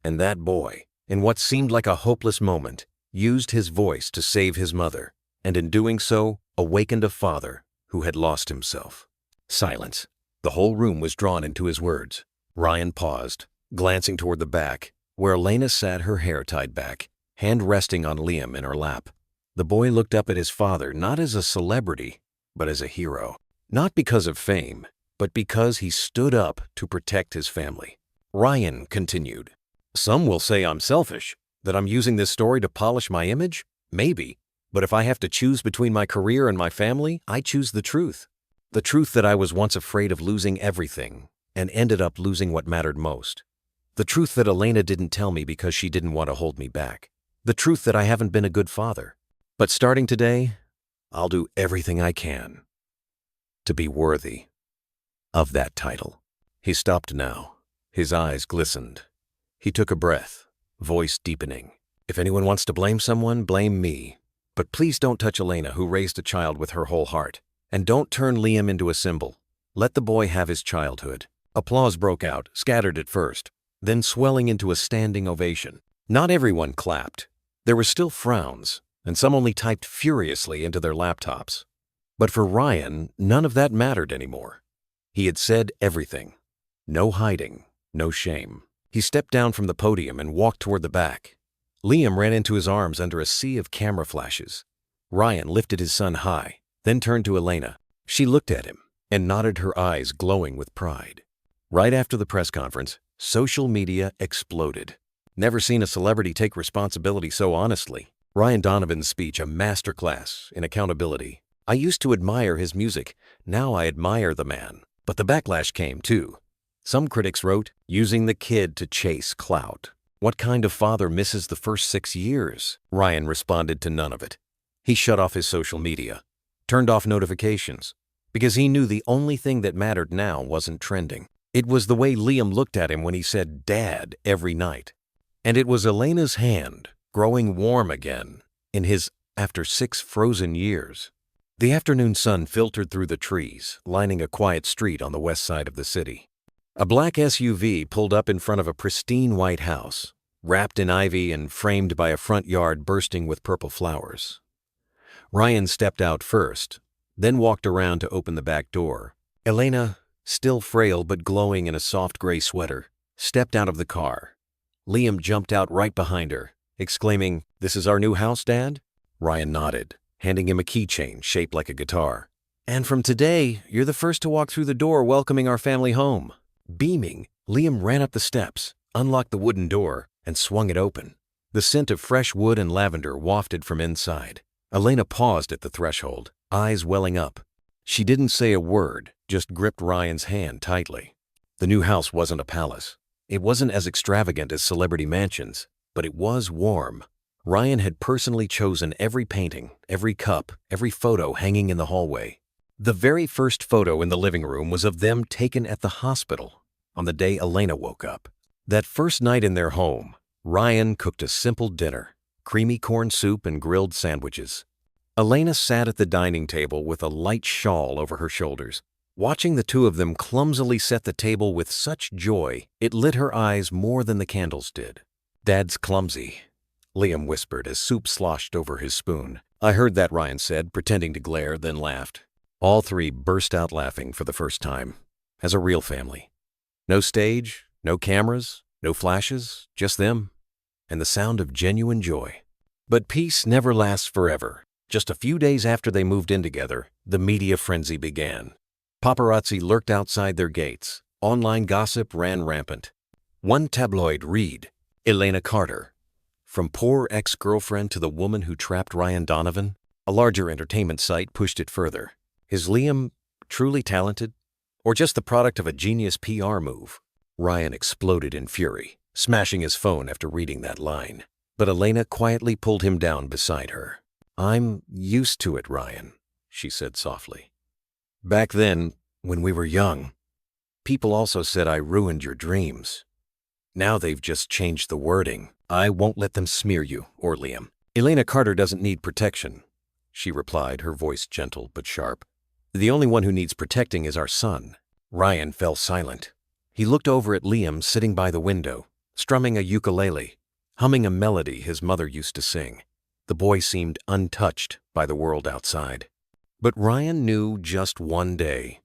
And that boy, in what seemed like a hopeless moment, used his voice to save his mother, and in doing so, awakened a father who had lost himself. Silence. The whole room was drawn into his words. Ryan paused, glancing toward the back, where Elena sat, her hair tied back, hand resting on Liam in her lap. The boy looked up at his father not as a celebrity, but as a hero. Not because of fame, but because he stood up to protect his family. Ryan continued, "Some will say I'm selfish, that I'm using this story to polish my image. Maybe. But if I have to choose between my career and my family, I choose the truth. The truth that I was once afraid of losing everything and ended up losing what mattered most. The truth that Elena didn't tell me because she didn't want to hold me back. The truth that I haven't been a good father. But starting today, I'll do everything I can to be worthy of that title." He stopped now. His eyes glistened. He took a breath, voice deepening. "If anyone wants to blame someone, blame me. But please don't touch Elena, who raised a child with her whole heart. And don't turn Liam into a symbol. Let the boy have his childhood." Applause broke out, scattered at first, then swelling into a standing ovation. Not everyone clapped. There were still frowns, and some only typed furiously into their laptops. But for Ryan, none of that mattered anymore. He had said everything. No hiding, no shame. He stepped down from the podium and walked toward the back. Liam ran into his arms under a sea of camera flashes. Ryan lifted his son high, then turned to Elena. She looked at him and nodded, her eyes glowing with pride. Right after the press conference, social media exploded. Never seen a celebrity take responsibility so honestly. Ryan Donovan's speech, a masterclass in accountability. "I used to admire his music. Now I admire the man." But the backlash came too. Some critics wrote, "Using the kid to chase clout. What kind of father misses the first 6 years?" Ryan responded to none of it. He shut off his social media, turned off notifications, because he knew the only thing that mattered now wasn't trending. It was the way Liam looked at him when he said "Dad" every night. And it was Elena's hand, growing warm again, in his after 6 frozen years. The afternoon sun filtered through the trees, lining a quiet street on the west side of the city. A black SUV pulled up in front of a pristine white house, wrapped in ivy and framed by a front yard bursting with purple flowers. Ryan stepped out first, then walked around to open the back door. Elena, still frail but glowing in a soft gray sweater, stepped out of the car. Liam jumped out right behind her, exclaiming, "This is our new house, Dad?" Ryan nodded, handing him a keychain shaped like a guitar. "And from today, you're the first to walk through the door welcoming our family home." Beaming, Liam ran up the steps, unlocked the wooden door, and swung it open. The scent of fresh wood and lavender wafted from inside. Elena paused at the threshold, eyes welling up. She didn't say a word, just gripped Ryan's hand tightly. The new house wasn't a palace. It wasn't as extravagant as celebrity mansions, but it was warm. Ryan had personally chosen every painting, every cup, every photo hanging in the hallway. The very first photo in the living room was of them taken at the hospital on the day Elena woke up. That first night in their home, Ryan cooked a simple dinner, creamy corn soup and grilled sandwiches. Elena sat at the dining table with a light shawl over her shoulders, watching the two of them clumsily set the table with such joy it lit her eyes more than the candles did. "Dad's clumsy," Liam whispered as soup sloshed over his spoon. "I heard that," Ryan said, pretending to glare, then laughed. All three burst out laughing for the first time, as a real family. No stage, no cameras, no flashes, just them, and the sound of genuine joy. But peace never lasts forever. Just a few days after they moved in together, the media frenzy began. Paparazzi lurked outside their gates. Online gossip ran rampant. One tabloid read, "Elena Carter, from poor ex-girlfriend to the woman who trapped Ryan Donovan." A larger entertainment site pushed it further. Is Liam truly talented, or just the product of a genius PR move? Ryan exploded in fury, smashing his phone after reading that line. But Elena quietly pulled him down beside her. "I'm used to it, Ryan," she said softly. "Back then, when we were young, people also said I ruined your dreams. Now they've just changed the wording. I won't let them smear you or Liam. Elena Carter doesn't need protection," she replied, her voice gentle but sharp. "The only one who needs protecting is our son." Ryan fell silent. He looked over at Liam sitting by the window, strumming a ukulele. humming a melody his mother used to sing. The boy seemed untouched by the world outside. But Ryan knew just one day,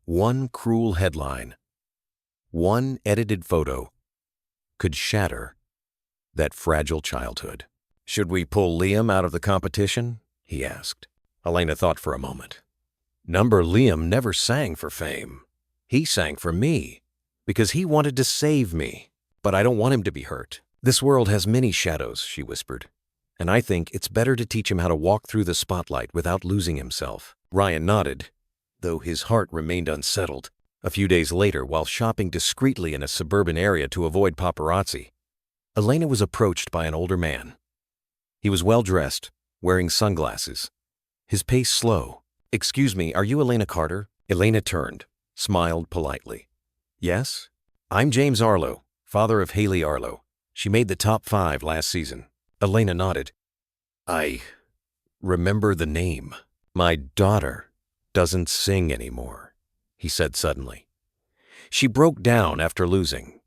one cruel headline, one edited photo could shatter that fragile childhood. "Should we pull Liam out of the competition?" he asked. Elena thought for a moment. "Number Liam never sang for fame. He sang for me, because he wanted to save me. But I don't want him to be hurt. This world has many shadows," she whispered, "and I think it's better to teach him how to walk through the spotlight without losing himself." Ryan nodded, though his heart remained unsettled. A few days later, while shopping discreetly in a suburban area to avoid paparazzi, Elena was approached by an older man. He was well-dressed, wearing sunglasses, his pace slow. "Excuse me, are you Elena Carter?" Elena turned, smiled politely. "Yes? I'm James Arlo, father of Haley Arlo. She made the top 5 last season." Elena nodded. "I remember the name. My daughter doesn't sing anymore," he said suddenly. She broke down after losing.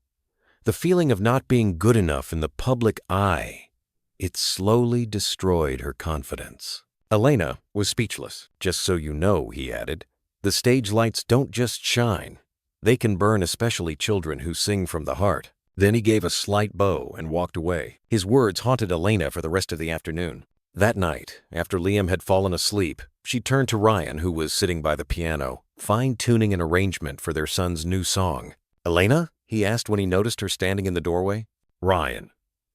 The feeling of not being good enough in the public eye, it slowly destroyed her confidence. Elena was speechless. "Just so you know," he added, "the stage lights don't just shine. They can burn, especially children who sing from the heart." Then he gave a slight bow and walked away. His words haunted Elena for the rest of the afternoon. That night, after Liam had fallen asleep, she turned to Ryan, who was sitting by the piano, fine-tuning an arrangement for their son's new song. "Elena?" he asked when he noticed her standing in the doorway. "Ryan,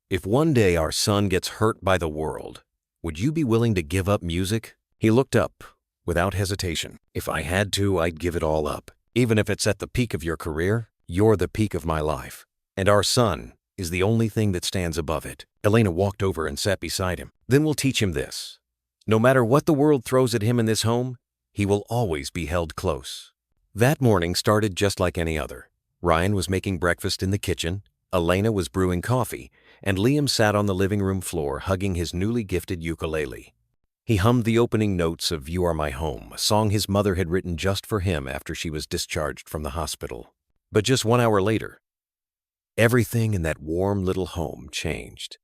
if one day our son gets hurt by the world, would you be willing to give up music?" He looked up, without hesitation. "If I had to, I'd give it all up. Even if it's at the peak of your career, you're the peak of my life. And our son is the only thing that stands above it." Elena walked over and sat beside him. "Then we'll teach him this. No matter what the world throws at him in this home, he will always be held close." That morning started just like any other. Ryan was making breakfast in the kitchen, Elena was brewing coffee, and Liam sat on the living room floor hugging his newly gifted ukulele. He hummed the opening notes of "You Are My Home," a song his mother had written just for him after she was discharged from the hospital. But just 1 hour later, everything in that warm little home changed.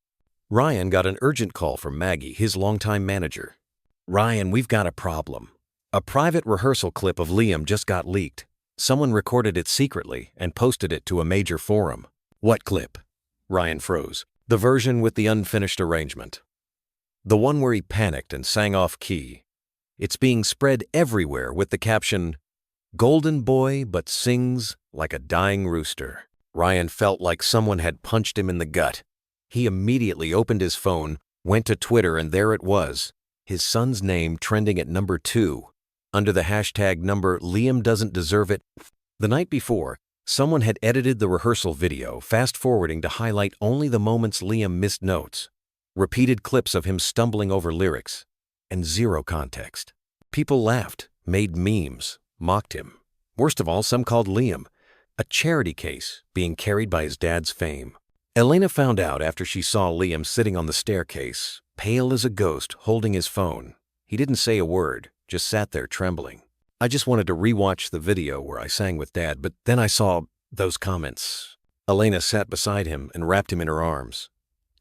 Ryan got an urgent call from Maggie, his longtime manager. "Ryan, we've got a problem. A private rehearsal clip of Liam just got leaked. Someone recorded it secretly and posted it to a major forum." "What clip?" Ryan froze. "The version with the unfinished arrangement. The one where he panicked and sang off key. It's being spread everywhere with the caption, 'Golden boy but sings like a dying rooster.'" Ryan felt like someone had punched him in the gut. He immediately opened his phone, went to Twitter, and there it was, his son's name trending at number 2, under the hashtag number Liam doesn't deserve it. The night before, someone had edited the rehearsal video, fast-forwarding to highlight only the moments Liam missed notes, repeated clips of him stumbling over lyrics, and zero context. People laughed, made memes, mocked him. Worst of all, some called Liam a charity case being carried by his dad's fame. Elena found out after she saw Liam sitting on the staircase, pale as a ghost, holding his phone. He didn't say a word, just sat there trembling. "I just wanted to rewatch the video where I sang with Dad, but then I saw those comments." Elena sat beside him and wrapped him in her arms.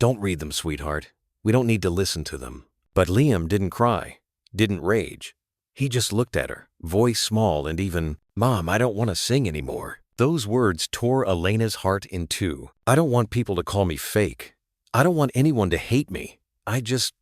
"Don't read them, sweetheart. We don't need to listen to them." But Liam didn't cry, didn't rage. He just looked at her, voice small and even, "Mom, I don't want to sing anymore." Those words tore Elena's heart in two. "I don't want people to call me fake. I don't want anyone to hate me. I just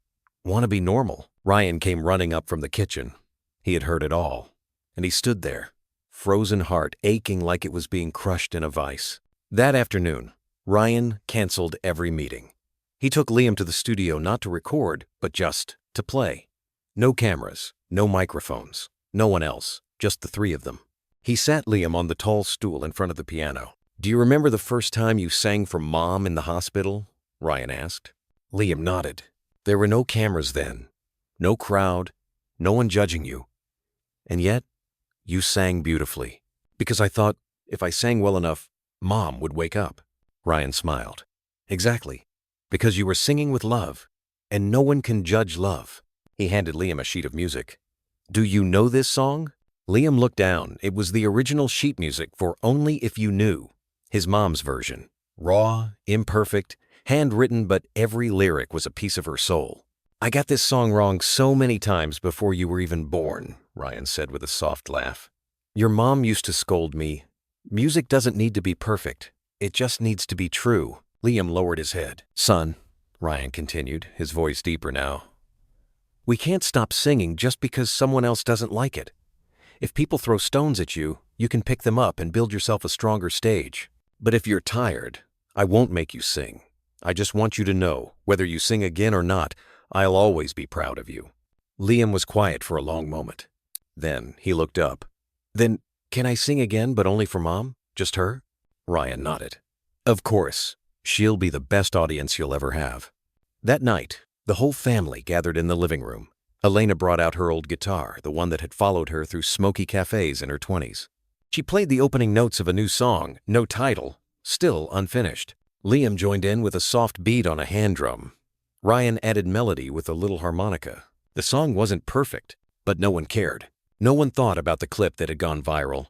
want to be normal." Ryan came running up from the kitchen. He had heard it all, and he stood there, frozen heart aching like it was being crushed in a vice. That afternoon, Ryan canceled every meeting. He took Liam to the studio not to record, but just to play. No cameras, no microphones, no one else, just the 3 of them. He sat Liam on the tall stool in front of the piano. "Do you remember the first time you sang for Mom in the hospital?" Ryan asked. Liam nodded. "There were no cameras then, no crowd, no one judging you. And yet, you sang beautifully. Because I thought, if I sang well enough, Mom would wake up." Ryan smiled. "Exactly. Because you were singing with love, and no one can judge love." He handed Liam a sheet of music. "Do you know this song?" Liam looked down. It was the original sheet music for Only If You Knew, his mom's version. Raw, imperfect, Handwritten, but every lyric was a piece of her soul. "I got this song wrong so many times before you were even born," Ryan said with a soft laugh. "Your mom used to scold me. Music doesn't need to be perfect. It just needs to be true." Liam lowered his head. "Son," Ryan continued, his voice deeper now, "we can't stop singing just because someone else doesn't like it. If people throw stones at you, you can pick them up and build yourself a stronger stage. But if you're tired, I won't make you sing. I just want you to know, whether you sing again or not, I'll always be proud of you." Liam was quiet for a long moment. Then he looked up. "Then, can I sing again, but only for Mom? Just her?" Ryan nodded. "Of course. She'll be the best audience you'll ever have." That night, the whole family gathered in the living room. Elena brought out her old guitar, the one that had followed her through smoky cafes in her 20s. She played the opening notes of a new song, no title, still unfinished. Liam joined in with a soft beat on a hand drum. Ryan added melody with a little harmonica. The song wasn't perfect, but no one cared. No one thought about the clip that had gone viral.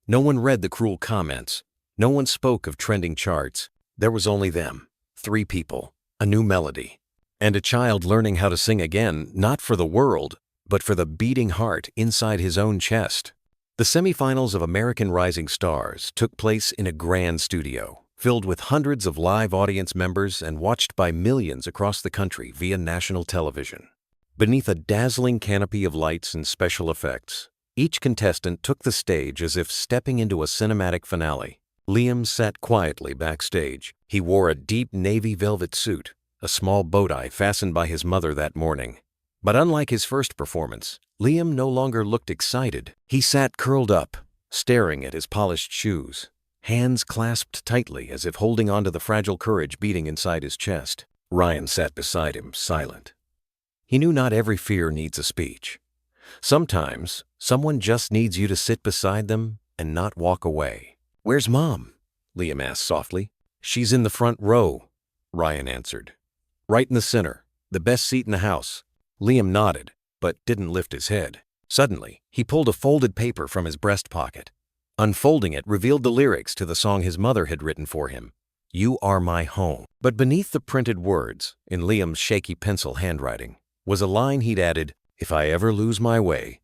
No one read the cruel comments. No one spoke of trending charts. There was only them, 3 people, a new melody, and a child learning how to sing again, not for the world, but for the beating heart inside his own chest. The semifinals of American Rising Stars took place in a grand studio, filled with hundreds of live audience members and watched by millions across the country via national television. Beneath a dazzling canopy of lights and special effects, each contestant took the stage as if stepping into a cinematic finale. Liam sat quietly backstage. He wore a deep navy velvet suit, a small bow tie fastened by his mother that morning. But unlike his first performance, Liam no longer looked excited. He sat curled up, staring at his polished shoes, hands clasped tightly as if holding onto the fragile courage beating inside his chest. Ryan sat beside him, silent. He knew not every fear needs a speech. Sometimes, someone just needs you to sit beside them and not walk away. "Where's Mom?" Liam asked softly. "She's in the front row," Ryan answered. "Right in the center, the best seat in the house." Liam nodded, but didn't lift his head. Suddenly, he pulled a folded paper from his breast pocket. Unfolding it revealed the lyrics to the song his mother had written for him, "You Are My Home." But beneath the printed words, in Liam's shaky pencil handwriting, was a line he'd added, "If I ever lose my way,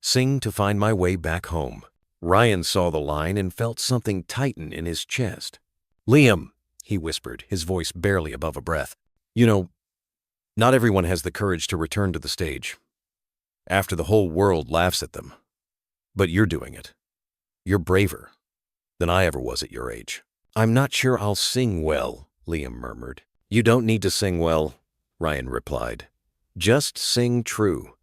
sing to find my way back home." Ryan saw the line and felt something tighten in his chest. "Liam," he whispered, his voice barely above a breath, "you know, not everyone has the courage to return to the stage after the whole world laughs at them. But you're doing it. You're braver than I ever was at your age." "I'm not sure I'll sing well," Liam murmured. "You don't need to sing well," Ryan replied. "Just sing true.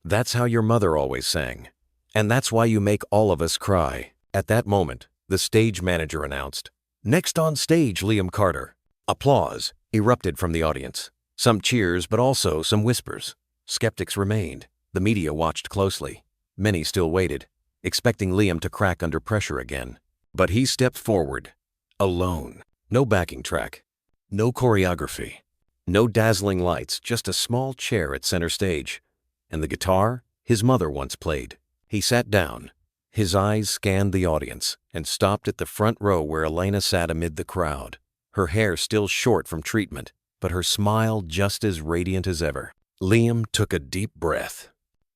That's how your mother always sang. And that's why you make all of us cry." At that moment, the stage manager announced, "Next on stage, Liam Carter." Applause erupted from the audience. Some cheers, but also some whispers. Skeptics remained. The media watched closely. Many still waited, expecting Liam to crack under pressure again. But he stepped forward, alone. No backing track, no choreography, no dazzling lights, just a small chair at center stage. And the guitar his mother once played. He sat down. His eyes scanned the audience and stopped at the front row where Elena sat amid the crowd, her hair still short from treatment, but her smile just as radiant as ever. Liam took a deep breath.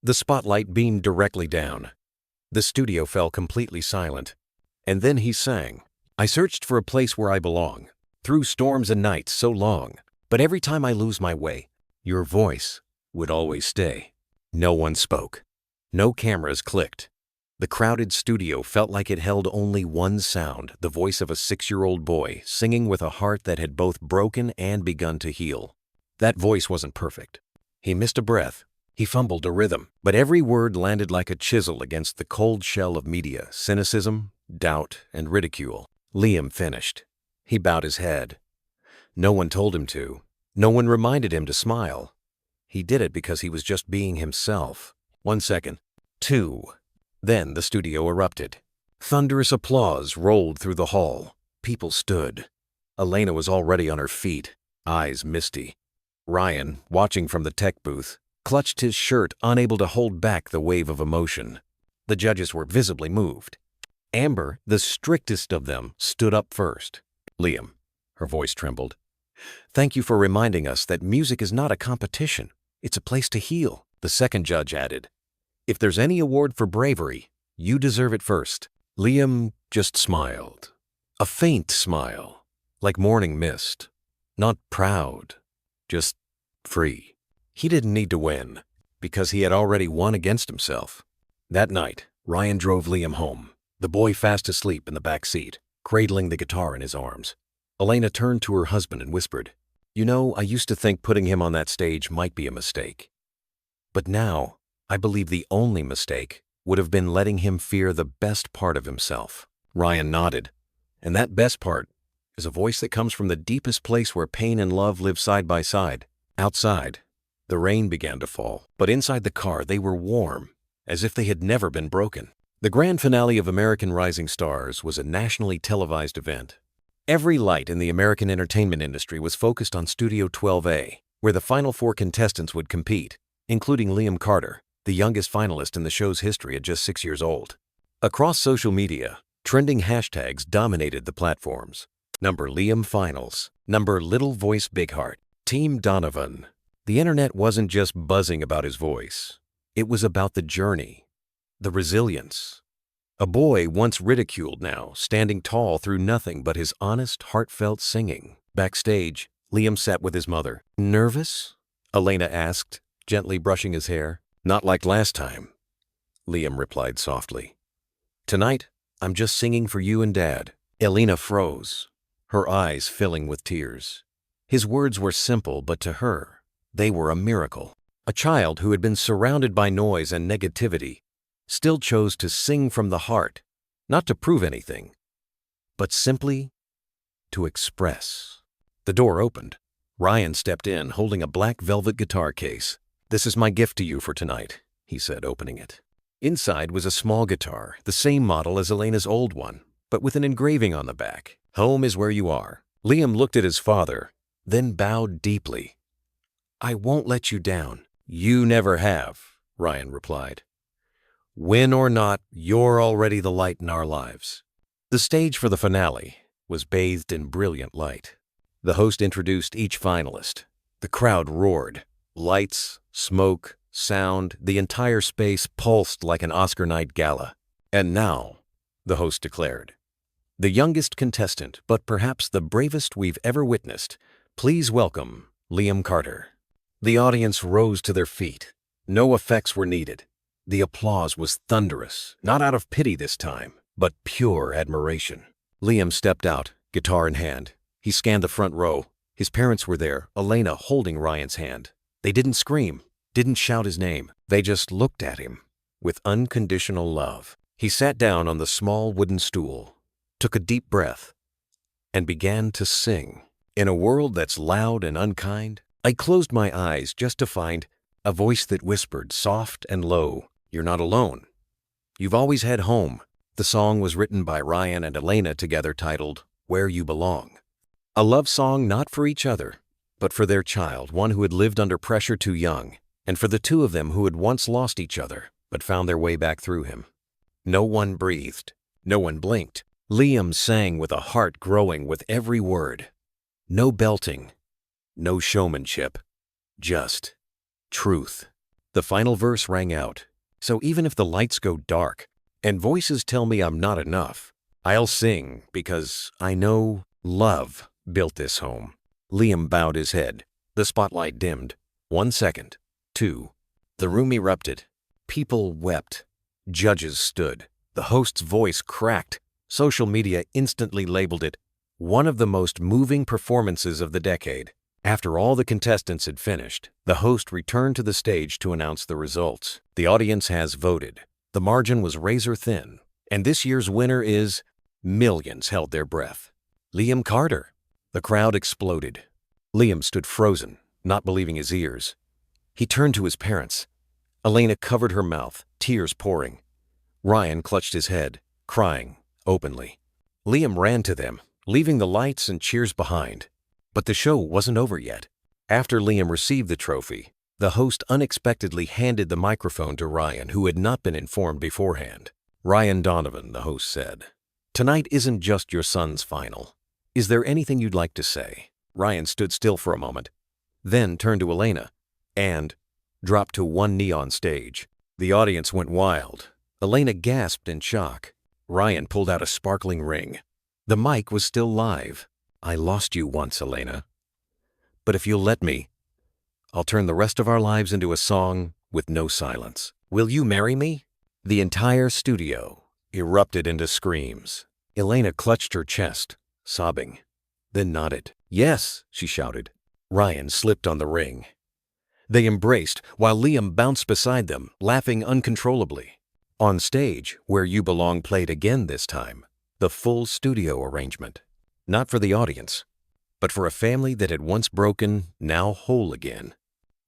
The spotlight beamed directly down. The studio fell completely silent. And then he sang, "I searched for a place where I belong, through storms and nights so long, but every time I lose my way, your voice would always stay." No one spoke. No cameras clicked. The crowded studio felt like it held only one sound, the voice of a 6-year-old boy singing with a heart that had both broken and begun to heal. That voice wasn't perfect. He missed a breath. He fumbled a rhythm, but every word landed like a chisel against the cold shell of media, cynicism, doubt, and ridicule. Liam finished. He bowed his head. No one told him to. No one reminded him to smile. He did it because he was just being himself. 1 second. 2. Then the studio erupted. Thunderous applause rolled through the hall. People stood. Elena was already on her feet, eyes misty. Ryan, watching from the tech booth, clutched his shirt, unable to hold back the wave of emotion. The judges were visibly moved. Amber, the strictest of them, stood up first. "Liam," her voice trembled, Thank you for reminding us that music is not a competition. It's a place to heal, the second judge added. If there's any award for bravery, you deserve it first. Liam just smiled. A faint smile, like morning mist. Not proud, just free. He didn't need to win, because he had already won against himself. That night, Ryan drove Liam home, the boy fast asleep in the back seat, cradling the guitar in his arms. Elena turned to her husband and whispered, "You know, I used to think putting him on that stage might be a mistake. But now, I believe the only mistake would have been letting him fear the best part of himself." Ryan nodded. And that best part is a voice that comes from the deepest place where pain and love live side by side. Outside, the rain began to fall, but inside the car they were warm, as if they had never been broken. The grand finale of American Rising Stars was a nationally televised event. Every light in the American entertainment industry was focused on Studio 12A, where the final 4 contestants would compete, including Liam Carter, the youngest finalist in the show's history at just 6 years old. Across social media, trending hashtags dominated the platforms. Number Liam Finals, number Little Voice Big Heart, Team Donovan. The internet wasn't just buzzing about his voice. It was about the journey, the resilience. A boy once ridiculed now, standing tall through nothing but his honest, heartfelt singing. Backstage, Liam sat with his mother. "Nervous?" Elena asked, gently brushing his hair. "Not like last time," Liam replied softly. "Tonight, I'm just singing for you and Dad." Elena froze, her eyes filling with tears. His words were simple, but to her, they were a miracle. A child who had been surrounded by noise and negativity still chose to sing from the heart, not to prove anything, but simply to express. The door opened. Ryan stepped in, holding a black velvet guitar case. "This is my gift to you for tonight," he said, opening it. Inside was a small guitar, the same model as Elena's old one, but with an engraving on the back. "Home is where you are." Liam looked at his father, then bowed deeply. "I won't let you down." "You never have," Ryan replied. "Win or not, you're already the light in our lives." The stage for the finale was bathed in brilliant light. The host introduced each finalist. The crowd roared. Lights, smoke, sound, the entire space pulsed like an Oscar night gala. "And now," the host declared, "the youngest contestant, but perhaps the bravest we've ever witnessed, please welcome Liam Carter." The audience rose to their feet. No effects were needed. The applause was thunderous, not out of pity this time, but pure admiration. Liam stepped out, guitar in hand. He scanned the front row. His parents were there, Elena holding Ryan's hand. They didn't scream, didn't shout his name. They just looked at him with unconditional love. He sat down on the small wooden stool, took a deep breath, and began to sing. "In a world that's loud and unkind, I closed my eyes just to find a voice that whispered soft and low, 'You're not alone. You've always had home.'" The song was written by Ryan and Elena together, titled "Where You Belong." A love song not for each other, but for their child, one who had lived under pressure too young, and for the two of them who had once lost each other, but found their way back through him. No one breathed. No one blinked. Liam sang with a heart growing with every word. No belting. No showmanship. Just truth. The final verse rang out. "So even if the lights go dark, and voices tell me I'm not enough, I'll sing because I know love built this home." Liam bowed his head. The spotlight dimmed. 1 second. 2. The room erupted. People wept. Judges stood. The host's voice cracked. Social media instantly labeled it one of the most moving performances of the decade. After all the contestants had finished, the host returned to the stage to announce the results. "The audience has voted. The margin was razor thin, and this year's winner is..." Millions held their breath. "Liam Carter." The crowd exploded. Liam stood frozen, not believing his ears. He turned to his parents. Elena covered her mouth, tears pouring. Ryan clutched his head, crying openly. Liam ran to them, leaving the lights and cheers behind. But the show wasn't over yet. After Liam received the trophy, the host unexpectedly handed the microphone to Ryan, who had not been informed beforehand. "Ryan Donovan," the host said, "tonight isn't just your son's final. Is there anything you'd like to say?" Ryan stood still for a moment, then turned to Elena and dropped to one knee on stage. The audience went wild. Elena gasped in shock. Ryan pulled out a sparkling ring. The mic was still live. "I lost you once, Elena. But if you'll let me, I'll turn the rest of our lives into a song with no silence. Will you marry me?" The entire studio erupted into screams. Elena clutched her chest, sobbing, then nodded. "Yes," she shouted. Ryan slipped on the ring. They embraced while Liam bounced beside them, laughing uncontrollably. On stage, Where You Belong played again this time, the full studio arrangement. Not for the audience, but for a family that had once broken, now whole again.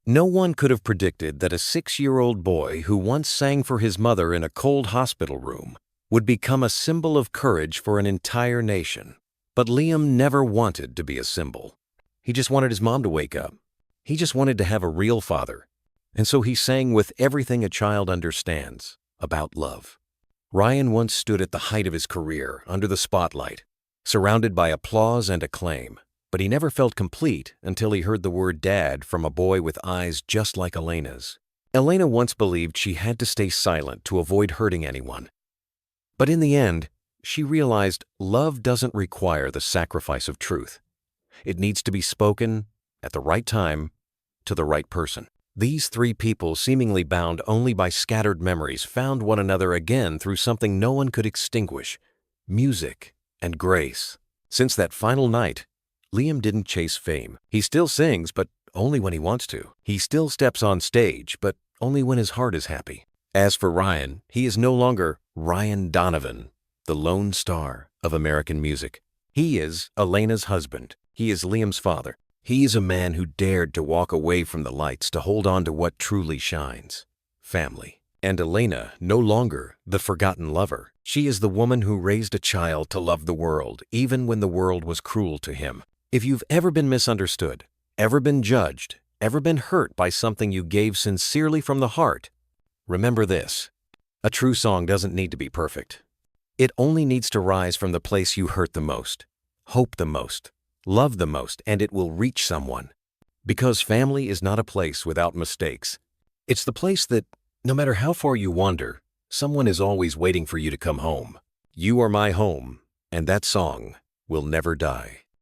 No one could have predicted that a 6-year-old boy who once sang for his mother in a cold hospital room would become a symbol of courage for an entire nation. But Liam never wanted to be a symbol. He just wanted his mom to wake up. He just wanted to have a real father. And so he sang with everything a child understands about love. Ryan once stood at the height of his career, under the spotlight, surrounded by applause and acclaim. But he never felt complete until he heard the word "Dad" from a boy with eyes just like Elena's. Elena once believed she had to stay silent to avoid hurting anyone. But in the end, she realized love doesn't require the sacrifice of truth. It needs to be spoken at the right time to the right person. These three people, seemingly bound only by scattered memories, found one another again through something no one could extinguish: music and grace. Since that final night, Liam didn't chase fame. He still sings, but only when he wants to. He still steps on stage, but only when his heart is happy. As for Ryan, he is no longer Ryan Donovan, the lone star of American music. He is Elena's husband. He is Liam's father. He is a man who dared to walk away from the lights to hold on to what truly shines: family. And Elena, no longer the forgotten lover. She is the woman who raised a child to love the world, even when the world was cruel to him. If you've ever been misunderstood, ever been judged, ever been hurt by something you gave sincerely from the heart, remember this: a true song doesn't need to be perfect. It only needs to rise from the place you hurt the most, hope the most, love the most, and it will reach someone. Because family is not a place without mistakes. It's the place that, no matter how far you wander, someone is always waiting for you to come home. You are my home, and that song will never die.